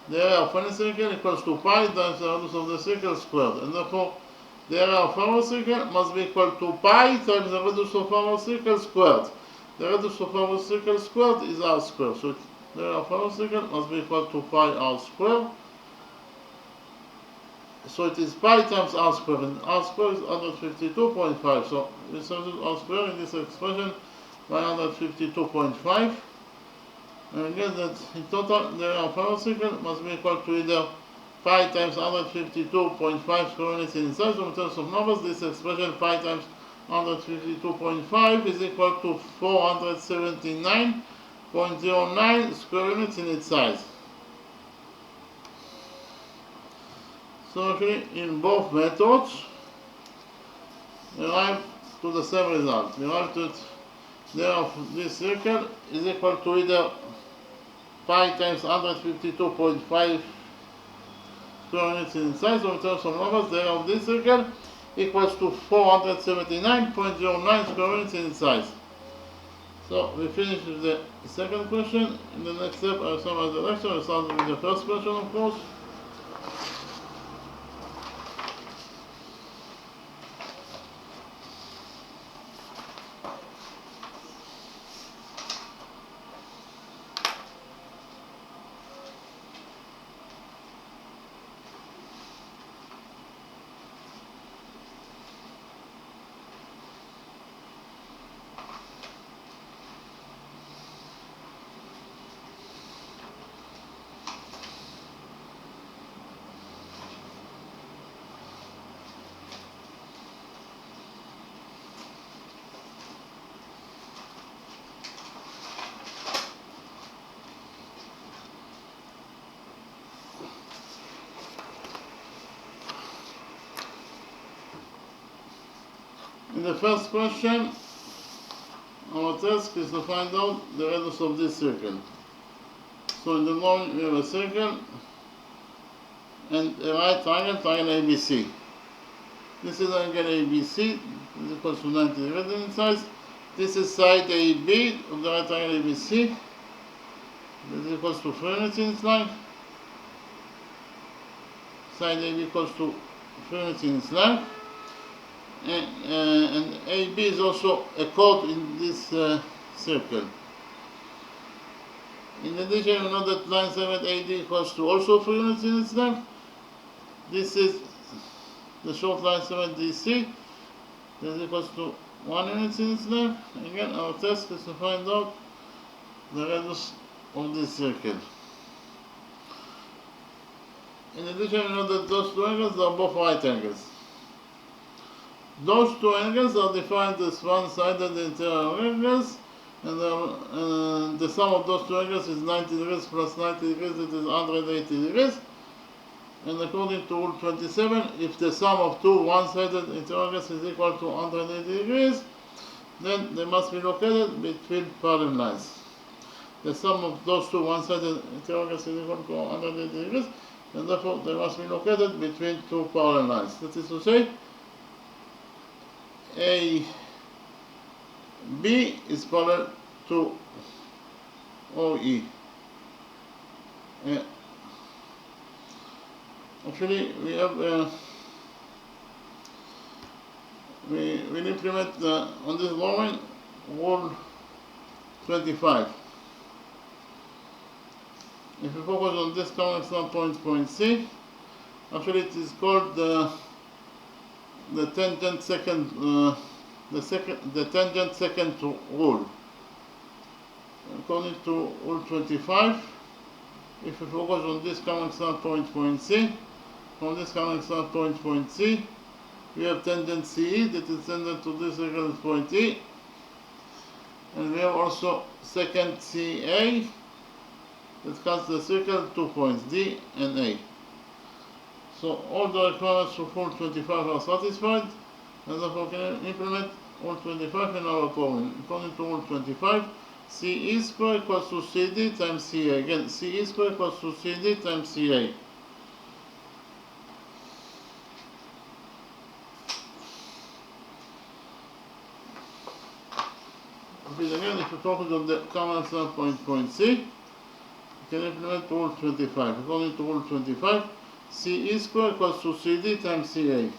the area of any circle equals to pi times the radius of the circle squared, and therefore the area of our circle must be equal to pi times the radius of our circle squared. The radius of our circle squared is r squared, so the area of our circle must be equal to pi r squared. So it is pi times r squared, and r squared is 152.5. So we substitute r squared in this expression by 152.5. And we get that in total the area of our circle must be equal to either pi times 152.5 square units in size, or in terms of numbers, this expression pi times 152.5 is equal to 479.09 square units in its size. So actually in both methods we arrive to the same result. We arrive to the area of this circle is equal to either pi times 152.5 square units in size, or in terms of numbers, the area of this circle equals to 479.09 square units in size. So we finish with the second question. In the next step I will summarize the lecture. I start with the first question, of course. In the first question, our our task is to find out the radius of this circle. So in the drawing we have a circle and a right triangle, triangle ABC. This is angle ABC, is equals to 90 degrees in size. This is side AB of the right triangle ABC. This is equals to 3 units in its length. Side AB equals to 3 units in its length. And AB is also a chord in this circle. In addition, we know that line segment AD equals to also 3 units in its length. This is the short line segment DC. This is equals to 1 unit in its length. Again, our task is to find out the radius of this circle. In addition, we know that those two angles are both right angles. Those two angles are defined as one-sided interior angles, and the sum of those two angles is 90 degrees plus 90 degrees, it is 180 degrees. And according to Rule 27, if the sum of two one-sided interior angles is equal to 180 degrees, then they must be located between parallel lines. The sum of those two one-sided interior angles is equal to 180 degrees, and therefore they must be located between two parallel lines. That is to say, AB is parallel to OE. Actually, we have we will implement on this drawing Rule 25. If we focus on this common example point C, actually it is called the tangent second rule. According to Rule 25, if we focus on this common example point C, from this common example point C, we have tangent CE that is tangent to this circle point E, and we have also secant CA that cuts the circle 2 points D and A. So all the requirements for Rule 25 are satisfied, and therefore we can implement Rule 25 in our problem. According to Rule 25, CE square equals to CD times CA. Again, CE square equals to CD times CA. Okay, again, if we focus on the common example point C, we can implement Rule 25. According to Rule 25, CE square equals to CD times CA.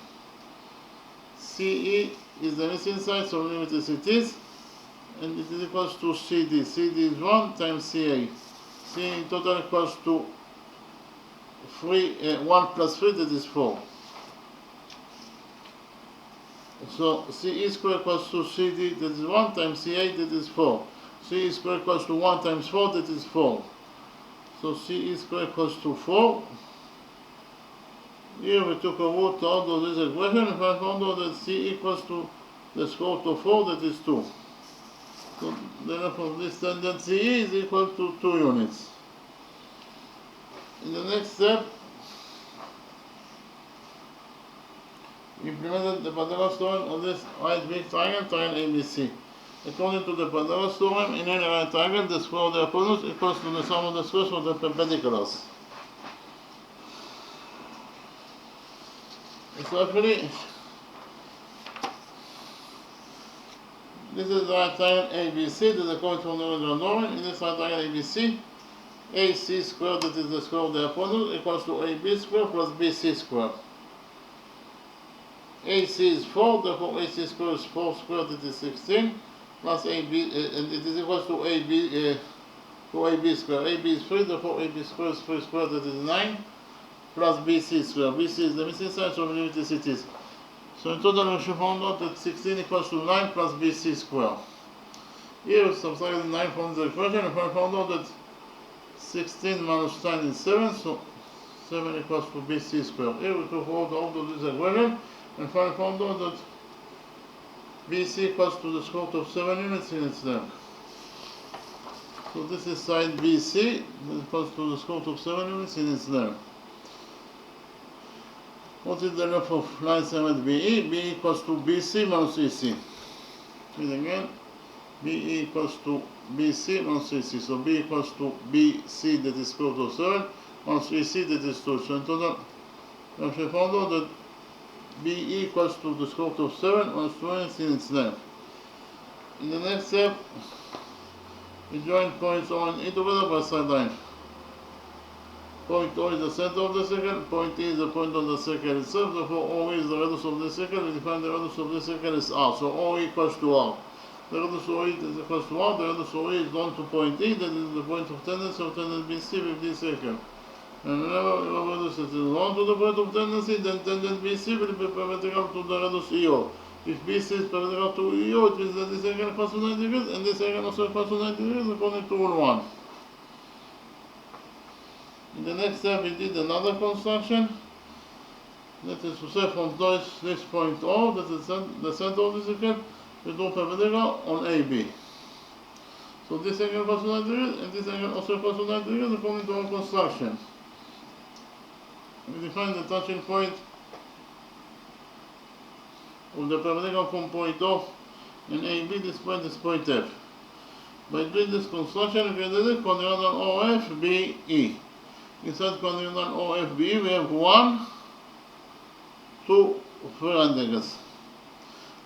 CE is the missing side, so limit as it is, and it is equals to CD. CD is 1 times CA. CA in total equals to 1 plus 3, that is 4. So CE square equals to CD, that is 1 times CA, that is 4. CE square equals to 1 times 4, that is 4. So CE square equals to 4. Here we took a root out of this equation, and I found out that C equals to the square root of 4, that is 2. So therefore this tangent CE is equal to 2 units. In the next step, we implemented the Pythagoras theorem on this right big triangle, triangle ABC. According to the Pythagoras theorem, in any right triangle, the square of the hypotenuse equals to the sum of the squares of the perpendiculars. So actually, this is the right triangle ABC, that is according to the original drawing. In this right triangle ABC, AC squared, that is the square of the hypotenuse, equals to AB squared plus BC squared. AC is 4, therefore AC squared is 4 squared, that is 16, plus AB, and it is equal to AB squared. AB is 3, therefore AB squared is 3 squared, that is 9, plus BC squared. BC is the missing side, so we limit as it is. So in total we should find out that 16 equals to 9 plus BC squared. Here we subtract 9 from the equation, and we found out that 16 minus 9 is 7, so 7 equals to BC squared. Here we took out of this equation, and finally found out that BC equals to the square root of 7 units in its length. So this is side BC, that equals to the square root of 7 units in its length. What is the length of line segment BE? BE equals to BC minus EC. And again, BE equals to BC minus 3C. So B equals to BC, that is square root of 7, minus 3C, that is 2. So in total, we should find out that BE equals to the square root of 7 minus 20 in its length. In the next step, we join points O and E together by side line. Point O is the center of the circle, point E is the point of the circle itself, therefore OE is the radius of the circle. We define the radius of the circle as R, so OE equals to R. The radius of OE is equals to R, the radius of OE is known to point E, that is the point of tendency BC with this circle. And whenever radius is known to the point of tendency, then tangent BC will be perpendicular to the radius EO. If BC is perpendicular to EO, it means that this angle equals to 90 degrees, and this angle also equals to 90 degrees according to rule 1. In the next step, we did another construction. That is to say, from this point O, that is the center of the circle, we do perpendicular on AB. So this angle equals to 90 degrees, and this angle also equals to 90 degrees according to our construction. We define the touching point of the perpendicular from point O and AB. This point is point F. By doing this construction, we did it quadrilateral OFBE. Inside quadrilateral OFBE, we have 1, 2 rectangles.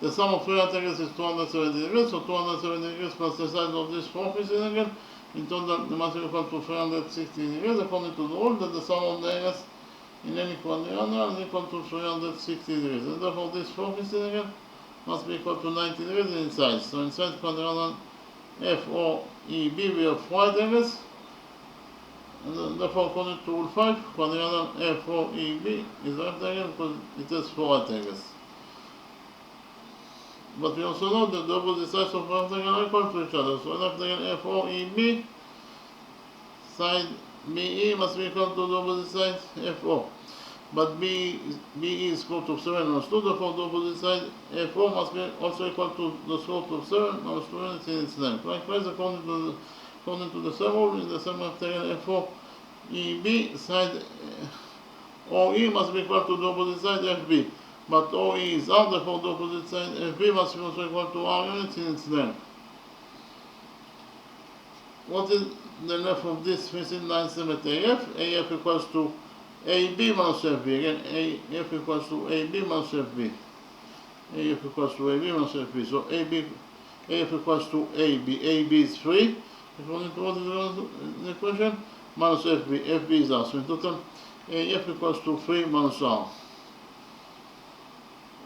The sum of 3 rectangles is 270 degrees, so 270 degrees plus the side of this 4-piece rectangle. In total, the mass is equal to 360 degrees, according to the rule that the sum of the angles in any quadrilateral is equal to 360 degrees. And therefore, this 4-piece rectangle must be equal to 90 degrees in size. So inside quadrilateral FOEB, we have 4 rectangles. And therefore, according to rule 5, quadrilateral FOEB is a rectangle because it has 4 rectangles. But we also know that the opposite sides of rectangle are equal to each other. So rectangle FOEB, side BE must be equal to the opposite side FO. But BE is square root of 7 minus 2, therefore the opposite side FO must be also equal to the square root of 7 minus 2 units in its length. Likewise, according to the same rule, in the same rectangle FOEB, side OE must be equal to the opposite side FB. But OE is R, therefore the opposite side FB must be also equal to R units in its length. What is the length of this missing line segment AF? AF equals to AB minus FB. Again, AF equals to AB minus FB. AF equals to AB minus FB. So AF equals to AB. AB is 3, according to what is the equation, minus FB. FB is R. So in total, AF equals to 3 minus R.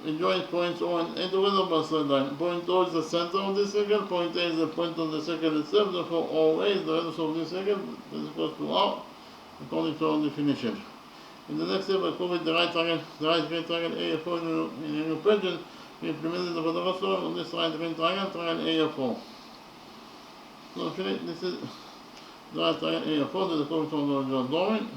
We join points O and A together by side line. Point O is the center of this circle, point A is the point of the circle itself, therefore OA is the radius of this circle, that is equal to R, according to our definition. In the next step, I covered the right great triangle AFO in a new page, and we implemented the Pythagoras theorem on this right great triangle AFO. So this is the right triangle AFO, that is according to the original drawing.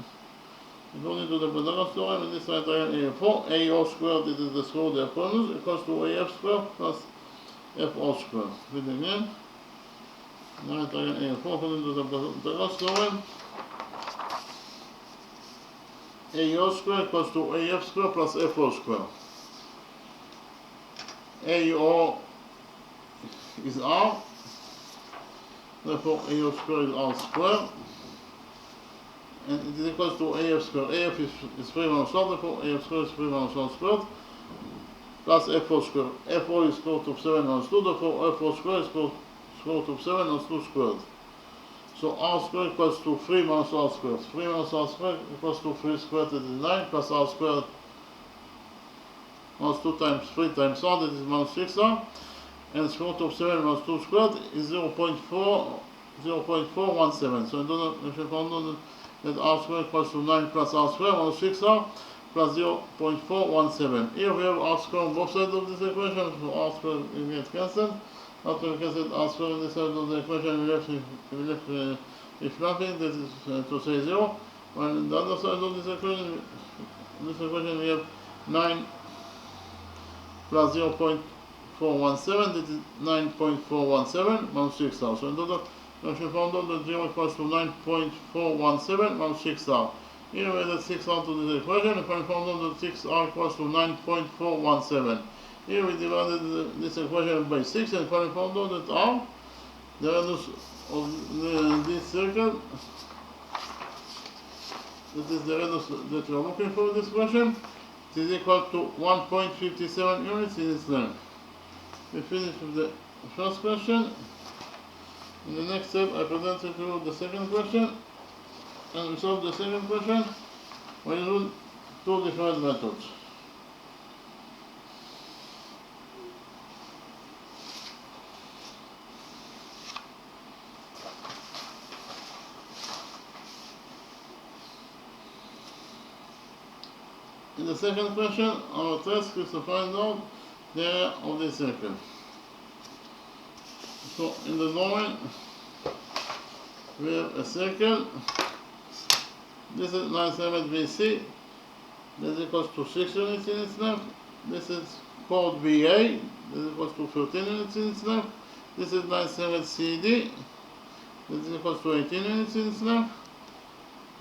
According to the Pythagoras theorem, in this right triangle AFO, AO squared, this is the square of the hypotenuse, equals to AF squared plus FO squared. Read again. The right triangle AFO, according to the Pythagoras theorem, AO squared equals to AF squared plus FO squared. AO is R, therefore AO squared is R squared. And it is equals to AF squared. AF is 3 minus 1, therefore AF squared is 3 minus 1 squared, plus FO squared. FO is square root of 7 minus 2, therefore FO squared is square root of 7 minus 2 squared. So R squared equals to 3 minus R squared. 3 minus R squared equals to 3 squared, that is 9, plus R squared minus 2 times 3 times R, that is minus 6R. And square root of 7 minus 2 squared is 0.417. So in total, we should find out that R squared equals to 9 plus R squared minus 6R plus 0.417. Here we have R squared on both sides of this equation, so R squared will get cancelled. After we cancel R squared on this side of the equation, we left with nothing, that is to say 0. While on the other side of this equation we have 9 plus 0.417, that is 9.417 minus 6R. So in total, we should find out that 0 equals to 9.417 minus 6R. Here we added 6R to this equation, and we found out that 6R equals to 9.417. Here we divided this equation by 6, and finally found out that R The radius of this circle, this is the radius that we are looking for in this question, it is equal to 1.57 units in its length. We finish with the first question. In the next step, I present to you the second question, and we solve the second question by using two different methods. In the second question, our task is to find out the area of this circle. So in the drawing, we have a circle. This is 9 cm BC. This equals to 6 units in its length. This is called BA. This equals to 13 units in its length. This is 9 cm CD. This equals to 18 units in its length.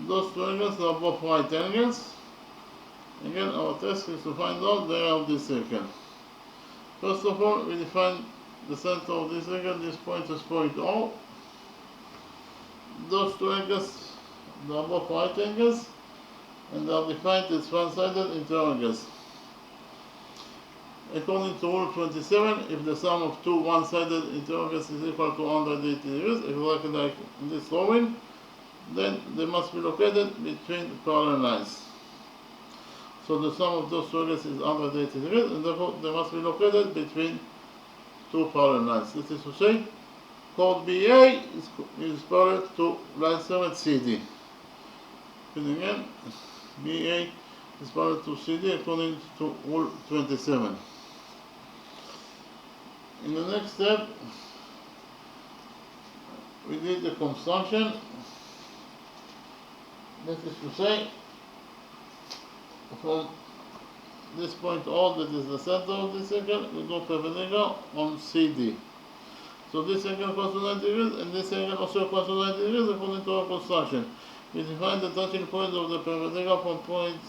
Those two angles are both right angles. Again, our task is to find out the area of this circle. First of all, we define the center of this circle. This point is point O. Those two angles, they are both right angles, and they are defined as one-sided interangles. According to rule 27, if the sum of two one-sided interangles is equal to 180 degrees, if you like in this drawing, then they must be located between parallel lines. So the sum of those two angles is 180 degrees, and therefore they must be located between two parallel lines. This is to say, chord BA is parallel to line segment CD. And again, BA is parallel to CD according to rule 27. In the next step, we did the construction. That is to say, from this point O, that is the center of this circle, we go perpendicular on CD. So this angle equals to 90 degrees, and this angle also equals to 90 degrees according to our construction. We define the touching point of the perpendicular from point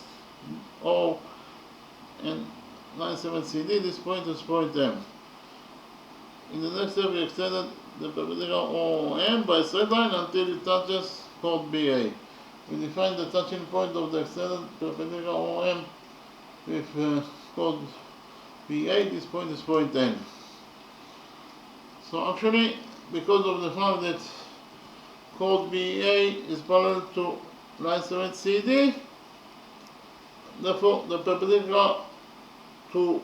O and 97 CD. This point is point M. In the next step, we extended the perpendicular OM by a straight line until it touches chord BA. We define the touching point of the extended perpendicular OM with chord BA. This point is point N. So actually, because of the fact that chord BA is parallel to line segment CD, therefore the perpendicular to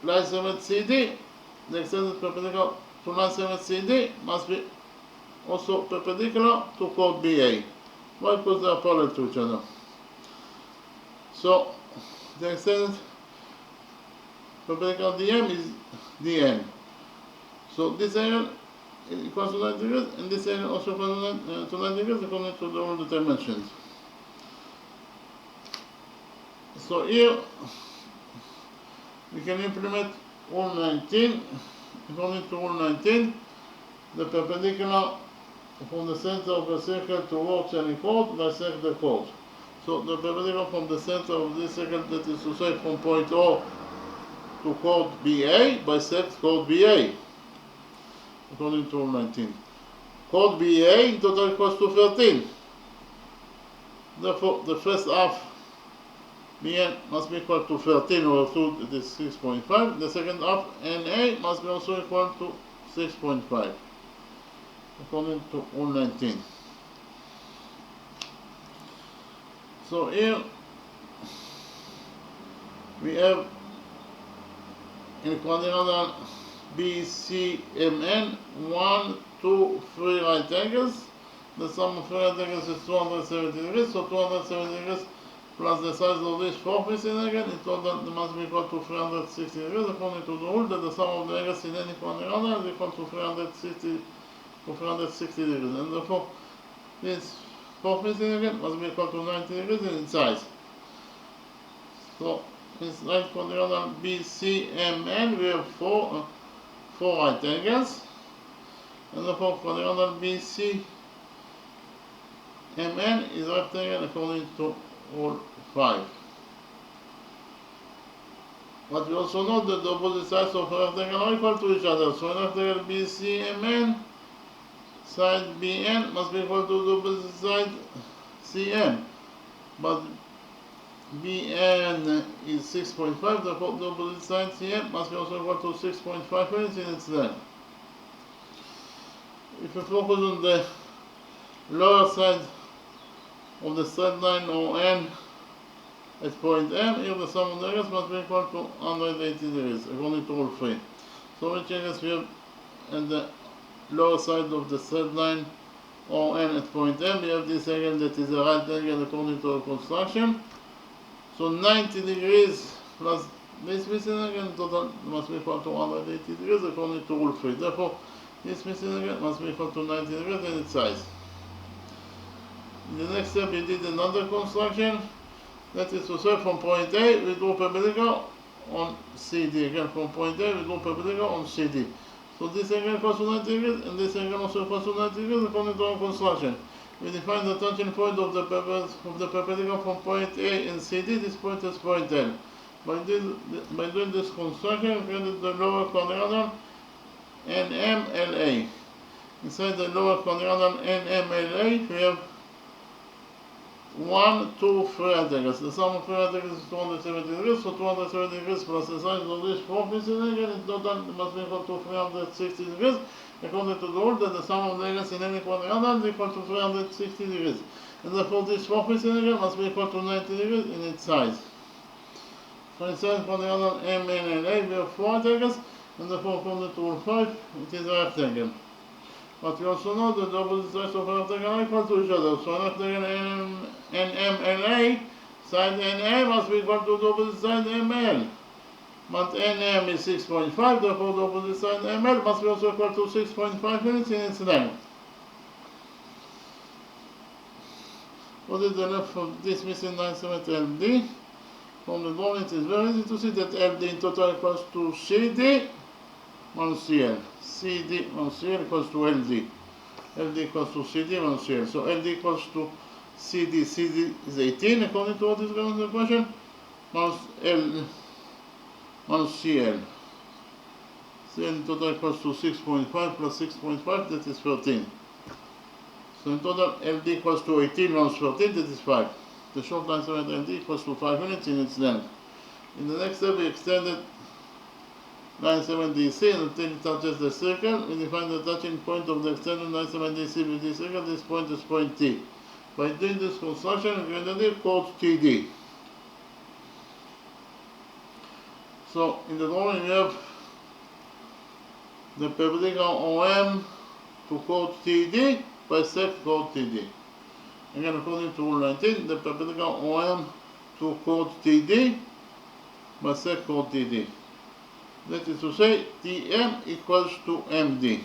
line segment CD, the extended perpendicular to line segment CD must be also perpendicular to chord BA. Why? Because they are parallel to each other. So the extended perpendicular DM is DN. So this angle equals to 90 degrees, and this angle also equals to 90 degrees according to the rule that I mentioned. So here we can implement rule 19. According to rule 19, the perpendicular from the center of the circle towards any chord bisect the chord. So the perpendicular from the center of this circle, that is to say from point O to chord BA, bisects chord BA. According to rule 19. Chord BA in total equals to 13. Therefore, the first half BN must be equal to 13 over 2, it is 6.5. The second half NA must be also equal to 6.5. According to rule 19. So here we have in quadrilateral BCMN 1, 2, 3 right angles. The sum of 3 right angles is 270 degrees, so 270 degrees plus the size of this fourth missing angle, in total they must be equal to 360 degrees according to the rule that the sum of the angles in any quadrilateral is equal to 360 degrees, and therefore this fourth missing angle must be equal to 90 degrees in its size. So in right quadrilateral BCMN we have four right angles, and therefore quadrilateral BCMN is rectangle according to rule 5. But we also know that the opposite sides of a rectangle are equal to each other. So a rectangle BCMN, side BN must be equal to the opposite side CM. But BN is 6.5, therefore the opposite side CM must be also equal to 6.5 units in its length. If we focus on the lower side of the straight line ON at point M, here the sum of the areas must be equal to 180 degrees, according to rule 3. So which areas we have at the lower side of the straight line ON at point M? We have this angle that is a right angle according to our construction. So 90 degrees plus this missing angle total must be equal to 180 degrees according to rule 3. Therefore, this missing angle must be equal to 90 degrees in its size. In the next step, we did another construction. That is to say, from point A, we draw perpendicular on CD. Again, from point A, we draw perpendicular on CD. So this angle equals to 90 degrees, and this angle also equals to 90 degrees according to our construction. We define the tangent point of the perpendicular from point A in CD. This point is point L. By doing this construction, we created the lower quadrangle NMLA. Inside the lower quadrangle NMLA, we have 1, 2, 3 right angles. The sum of 3 right angles is 270 degrees, so 270 degrees plus the size of this 4 missing angle in total must be equal to 360 degrees, according to the rule that the sum of the angles in any quadrangle is equal to 360 degrees. And therefore this 4 missing angle must be equal to 90 degrees in its size. So inside quadrangle MNLA we have 4 right angles, and therefore according to rule 5 it is a rectangle. But we also know that the opposite sides of a rectangle are equal to each other. So a rectangle NMLA, side NA must be equal to the opposite side ML. But NM is 6.5, therefore the opposite side ML must be also equal to 6.5 units in its length. What is the length of this missing 9 cm LD? From the drawing it is very easy to see that LD in total equals to CD minus CL. CD minus CL equals to LD. LD equals to CD minus CL. So LD equals to CD. CD is 18 according to what is given in the question. Minus L minus CL. CL in total equals to 6.5 plus 6.5, that is 13. So in total LD equals to 18 minus 13, that is 5. The short line segment LD equals to 5 units in its length. In the next step we extended line 7DC until it touches the circle. We define the touching point of the extended line 7DC with this circle. This point is point T. By doing this construction, we identify called TD. So in the drawing we have the perpendicular OM to chord TD bisect chord TD. Again, according to rule 19, the perpendicular OM to chord TD bisect chord TD. That is to say, TM equals to MD.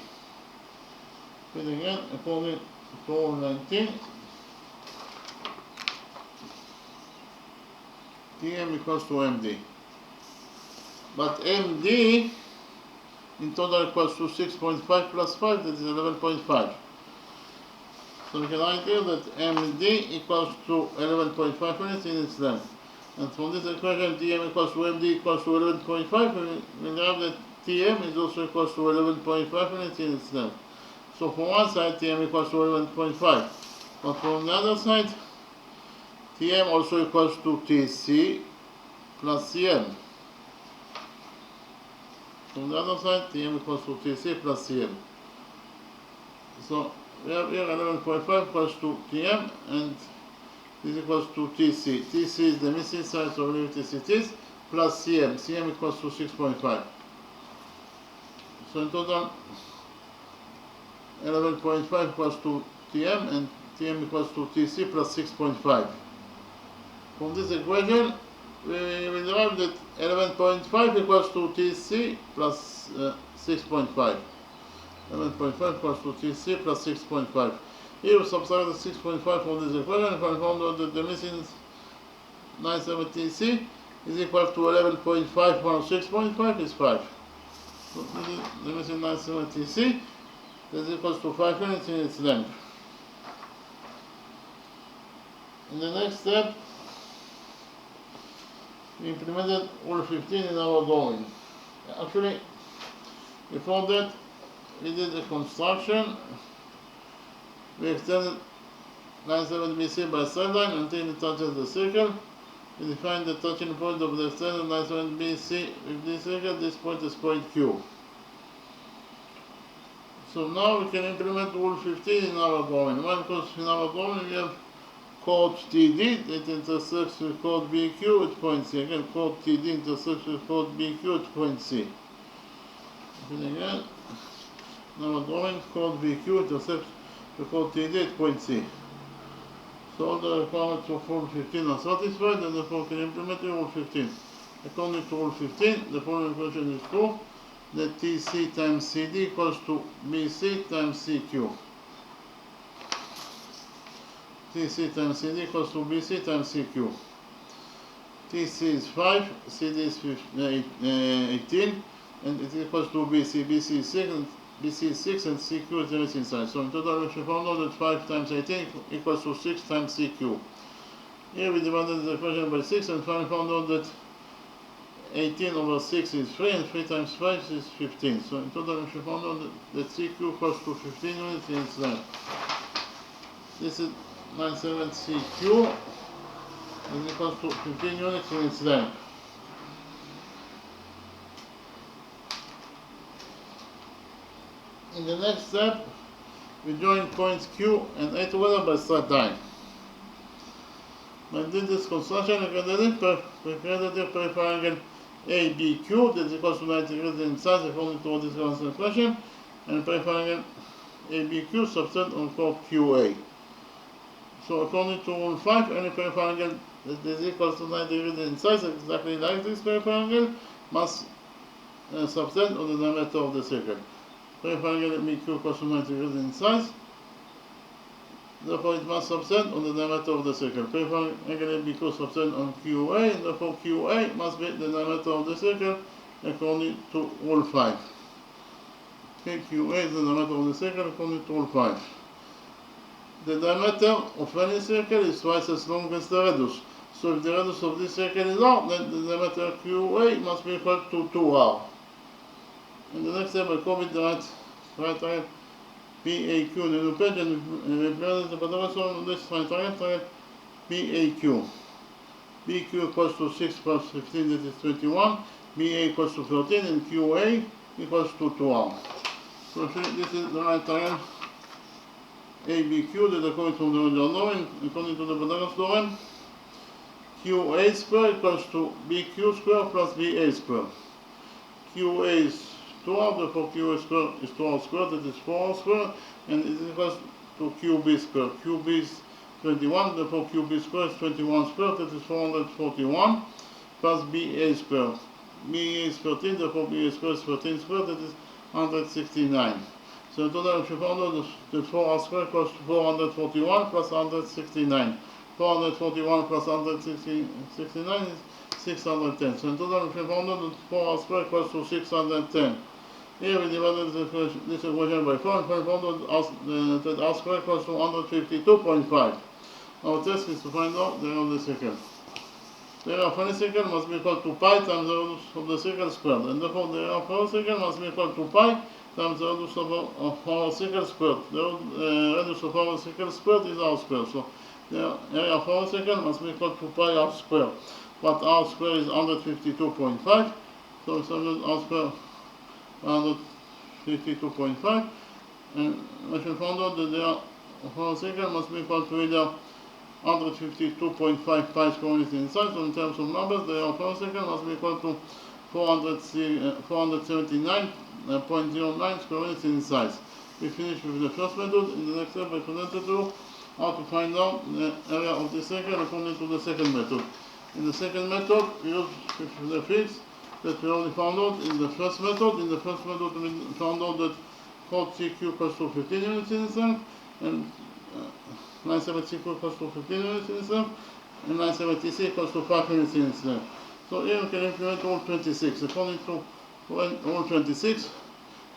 And again, according to rule 19, TM equals to MD. But MD in total equals to 6.5 plus 5, that is 11.5. So we can write here that MD equals to 11.5 units in its length. And from this equation, TM equals to MD equals to 11.5, we have that TM is also equals to 11.5 units in its length. So from one side, TM equals to 11.5. But from the other side, TM also equals to TC plus CM. From the other side, TM equals to TC plus CM. So we have here 11.5 equals to TM, and this equals to TC. TC is the missing side, so we leave TC it is, plus CM. CM equals to 6.5. So in total, 11.5 equals to TM, and TM equals to TC plus 6.5. From this equation, we derive that 11.5 equals to TC plus 6.5. 11.5 equals to TC plus 6.5. Here we subtract the 6.5 from this equation and find out that the missing 970C is equal to 11.5 minus 6.5 is 5. So this is the missing 970C. That is equals to 5 units in its length. In the next step, we implemented rule 15 in our drawing. Actually, before that, we did a construction. We extended line 7 BC by straight line until it touches the circle. We define the touching point of the extended line 7 BC with this circle. This point is point Q. So now we can implement rule 15 in our drawing. Why? Because in our drawing we have chord TD that intersects with chord BQ at point C. Again, chord TD intersects with chord BQ at point C. Again, in our drawing, chord BQ intersects with chord TD at point C. So all the requirements of rule 15 are satisfied, and therefore we can implement rule 15. According to rule 15, the following equation is true, that TC times CD equals to BC times CQ. TC times CD equals to BC times CQ. TC is 5, CD is 18, and it equals to BC. BC is 6, and CQ is the missing side. So in total we found out that 5 times 18 equals to 6 times CQ. Here we divided the equation by 6 and finally found out that 18 over 6 is 3, and 3 times 5 is 15. So in total we found out that CQ equals to 15 units in its length. This is 97 CQ is equals to 15 units in its length. In the next step, we join points Q and A together by straight line. By doing this construction, we created a periangle ABQ that is equal to 90 degrees in size according to this constant equation, and periangle ABQ subtend on chord QA. So according to rule 5, any periangle that is equal to 90 degrees in size, exactly like this periangle, must subtend on the diameter of the circle. Periangle BQ equals to 90 degrees in size, therefore it must subtend on the diameter of the circle. Periangle BQ subtend on QA, and therefore QA must be the diameter of the circle according to rule 5. Okay, QA is the diameter of the circle according to rule 5. The diameter of any circle is twice as long as the radius. So if the radius of this circle is r, then the diameter QA must be equal to 2r. In the next step, I copy the right triangle PAQ in the new page and represent the Pythagorean on this right triangle PAQ. BQ equals to 6 plus 15, that is 21. BA equals to 13, and QA equals to 2r. So this is the right triangle ABQ that according to the original drawing, according to the Pythagorean theorem, QA square equals to BQ square plus BA square. QA is 2r, therefore QA square is 2r squared, that is 4r squared, and it equals to QB square. QB is 21, therefore QB square is 21 squared, that is 441, plus BA square. BA is 13, therefore BA square is 13 squared, that is 169. So in total, if you found out the 4r squared equals to 441 plus 169. 441 plus 169 is 610. So in total, if you found out that 4r squared equals to 610. Here we divided this equation by 4 and found out that r squared equals to 152.5. Our task is to find out the area of the circle. The area of any circle must be equal to pi times the radius of the circle squared, and therefore the area of our circle must be equal to pi times the radius of our circle squared. The radius of our circle squared is r squared. So the area of our circle must be equal to pi r squared. But r squared is 152.5. So we substitute r squared 152.5. And we should found out that the area of our circle must be equal to either 152.5 pi square units in size. So in terms of numbers, the area of our circle must be equal to 479.09 square units in size. We finish with the first method. In the next step, I presented to you how to find out the area of the circle according to the second method. In the second method, we use the figures that we already found out in the first method. In the first method, we found out that chord CQ equals to 15 units in its length, and 970 CQ equals to 15 units in its length, and 970 C equals to 5 units in its length. So here we can implement rule 26. According to rule 26,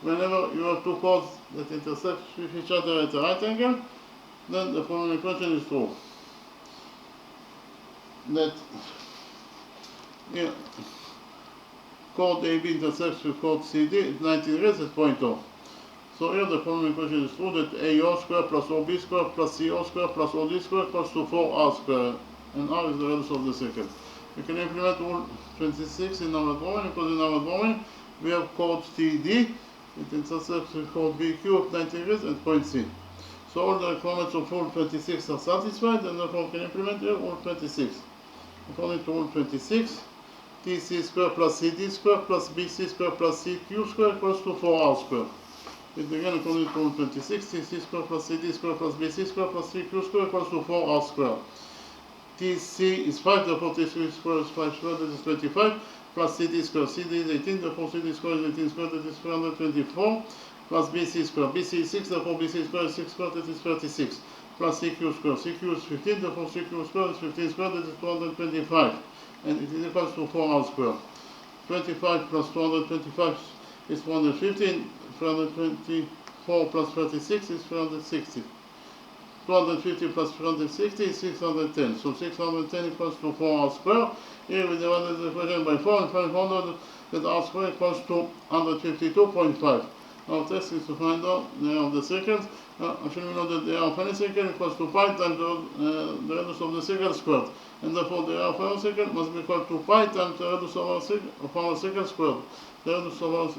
whenever you have two chords that intersect with each other at a right angle, then the following equation is true. That Here, chord AB intersects with chord CD at 90 degrees at point O. So here the following equation is true that AO square plus OB square plus CO square plus OD square equals to 4R square, and R is the radius of the circle. We can implement rule 26 in our drawing, because in our drawing we have chord TD, it intersects with chord BQ at 90 degrees at point C. So all the requirements of rule 26 are satisfied, and therefore we can implement here rule 26. According to rule 26, TC square plus CD square plus BC square plus CQ square equals to 4R square. It again, according to rule 26, TC square plus CD square plus BC square plus CQ square equals to 4R square. TC is 5, therefore TC square is 5 square, that is 25, plus CD square, CD is 18, therefore CD square is 18 square, that is 324, plus BC square, BC is 6, therefore BC square is 6 square, that is 36, plus CQ square, CQ is 15, therefore CQ square is 15 square, that is 225, and it is equals to 4R square. 25 plus 225 is 415, 324 plus 36 is 360. 250 plus 360 is 610. So 610 equals to 4R square. Here we divided the equation by 4 and found that R square equals to 152.5. Our test is to find out the area of the circles. Actually we know that the area of any circle equals to pi times the radius of the circle squared. And therefore the area of our circle must be equal to pi times the radius of our circle squared. The radius of our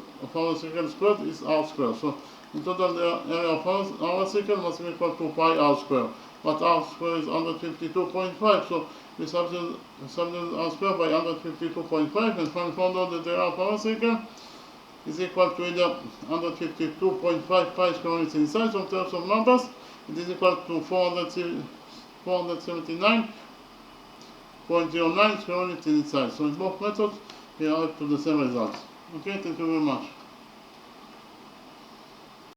circle squared is R square. So in total the area of our circle must be equal to pi R square. But R square is 152.5, so we substitute R square by 152.5 and found out that the area of our circle is equal to either 152.5 pi square units in size. So in terms of numbers, it is equal to 479.09 square units in size. So in both methods, we are up to the same results. Okay, thank you very much.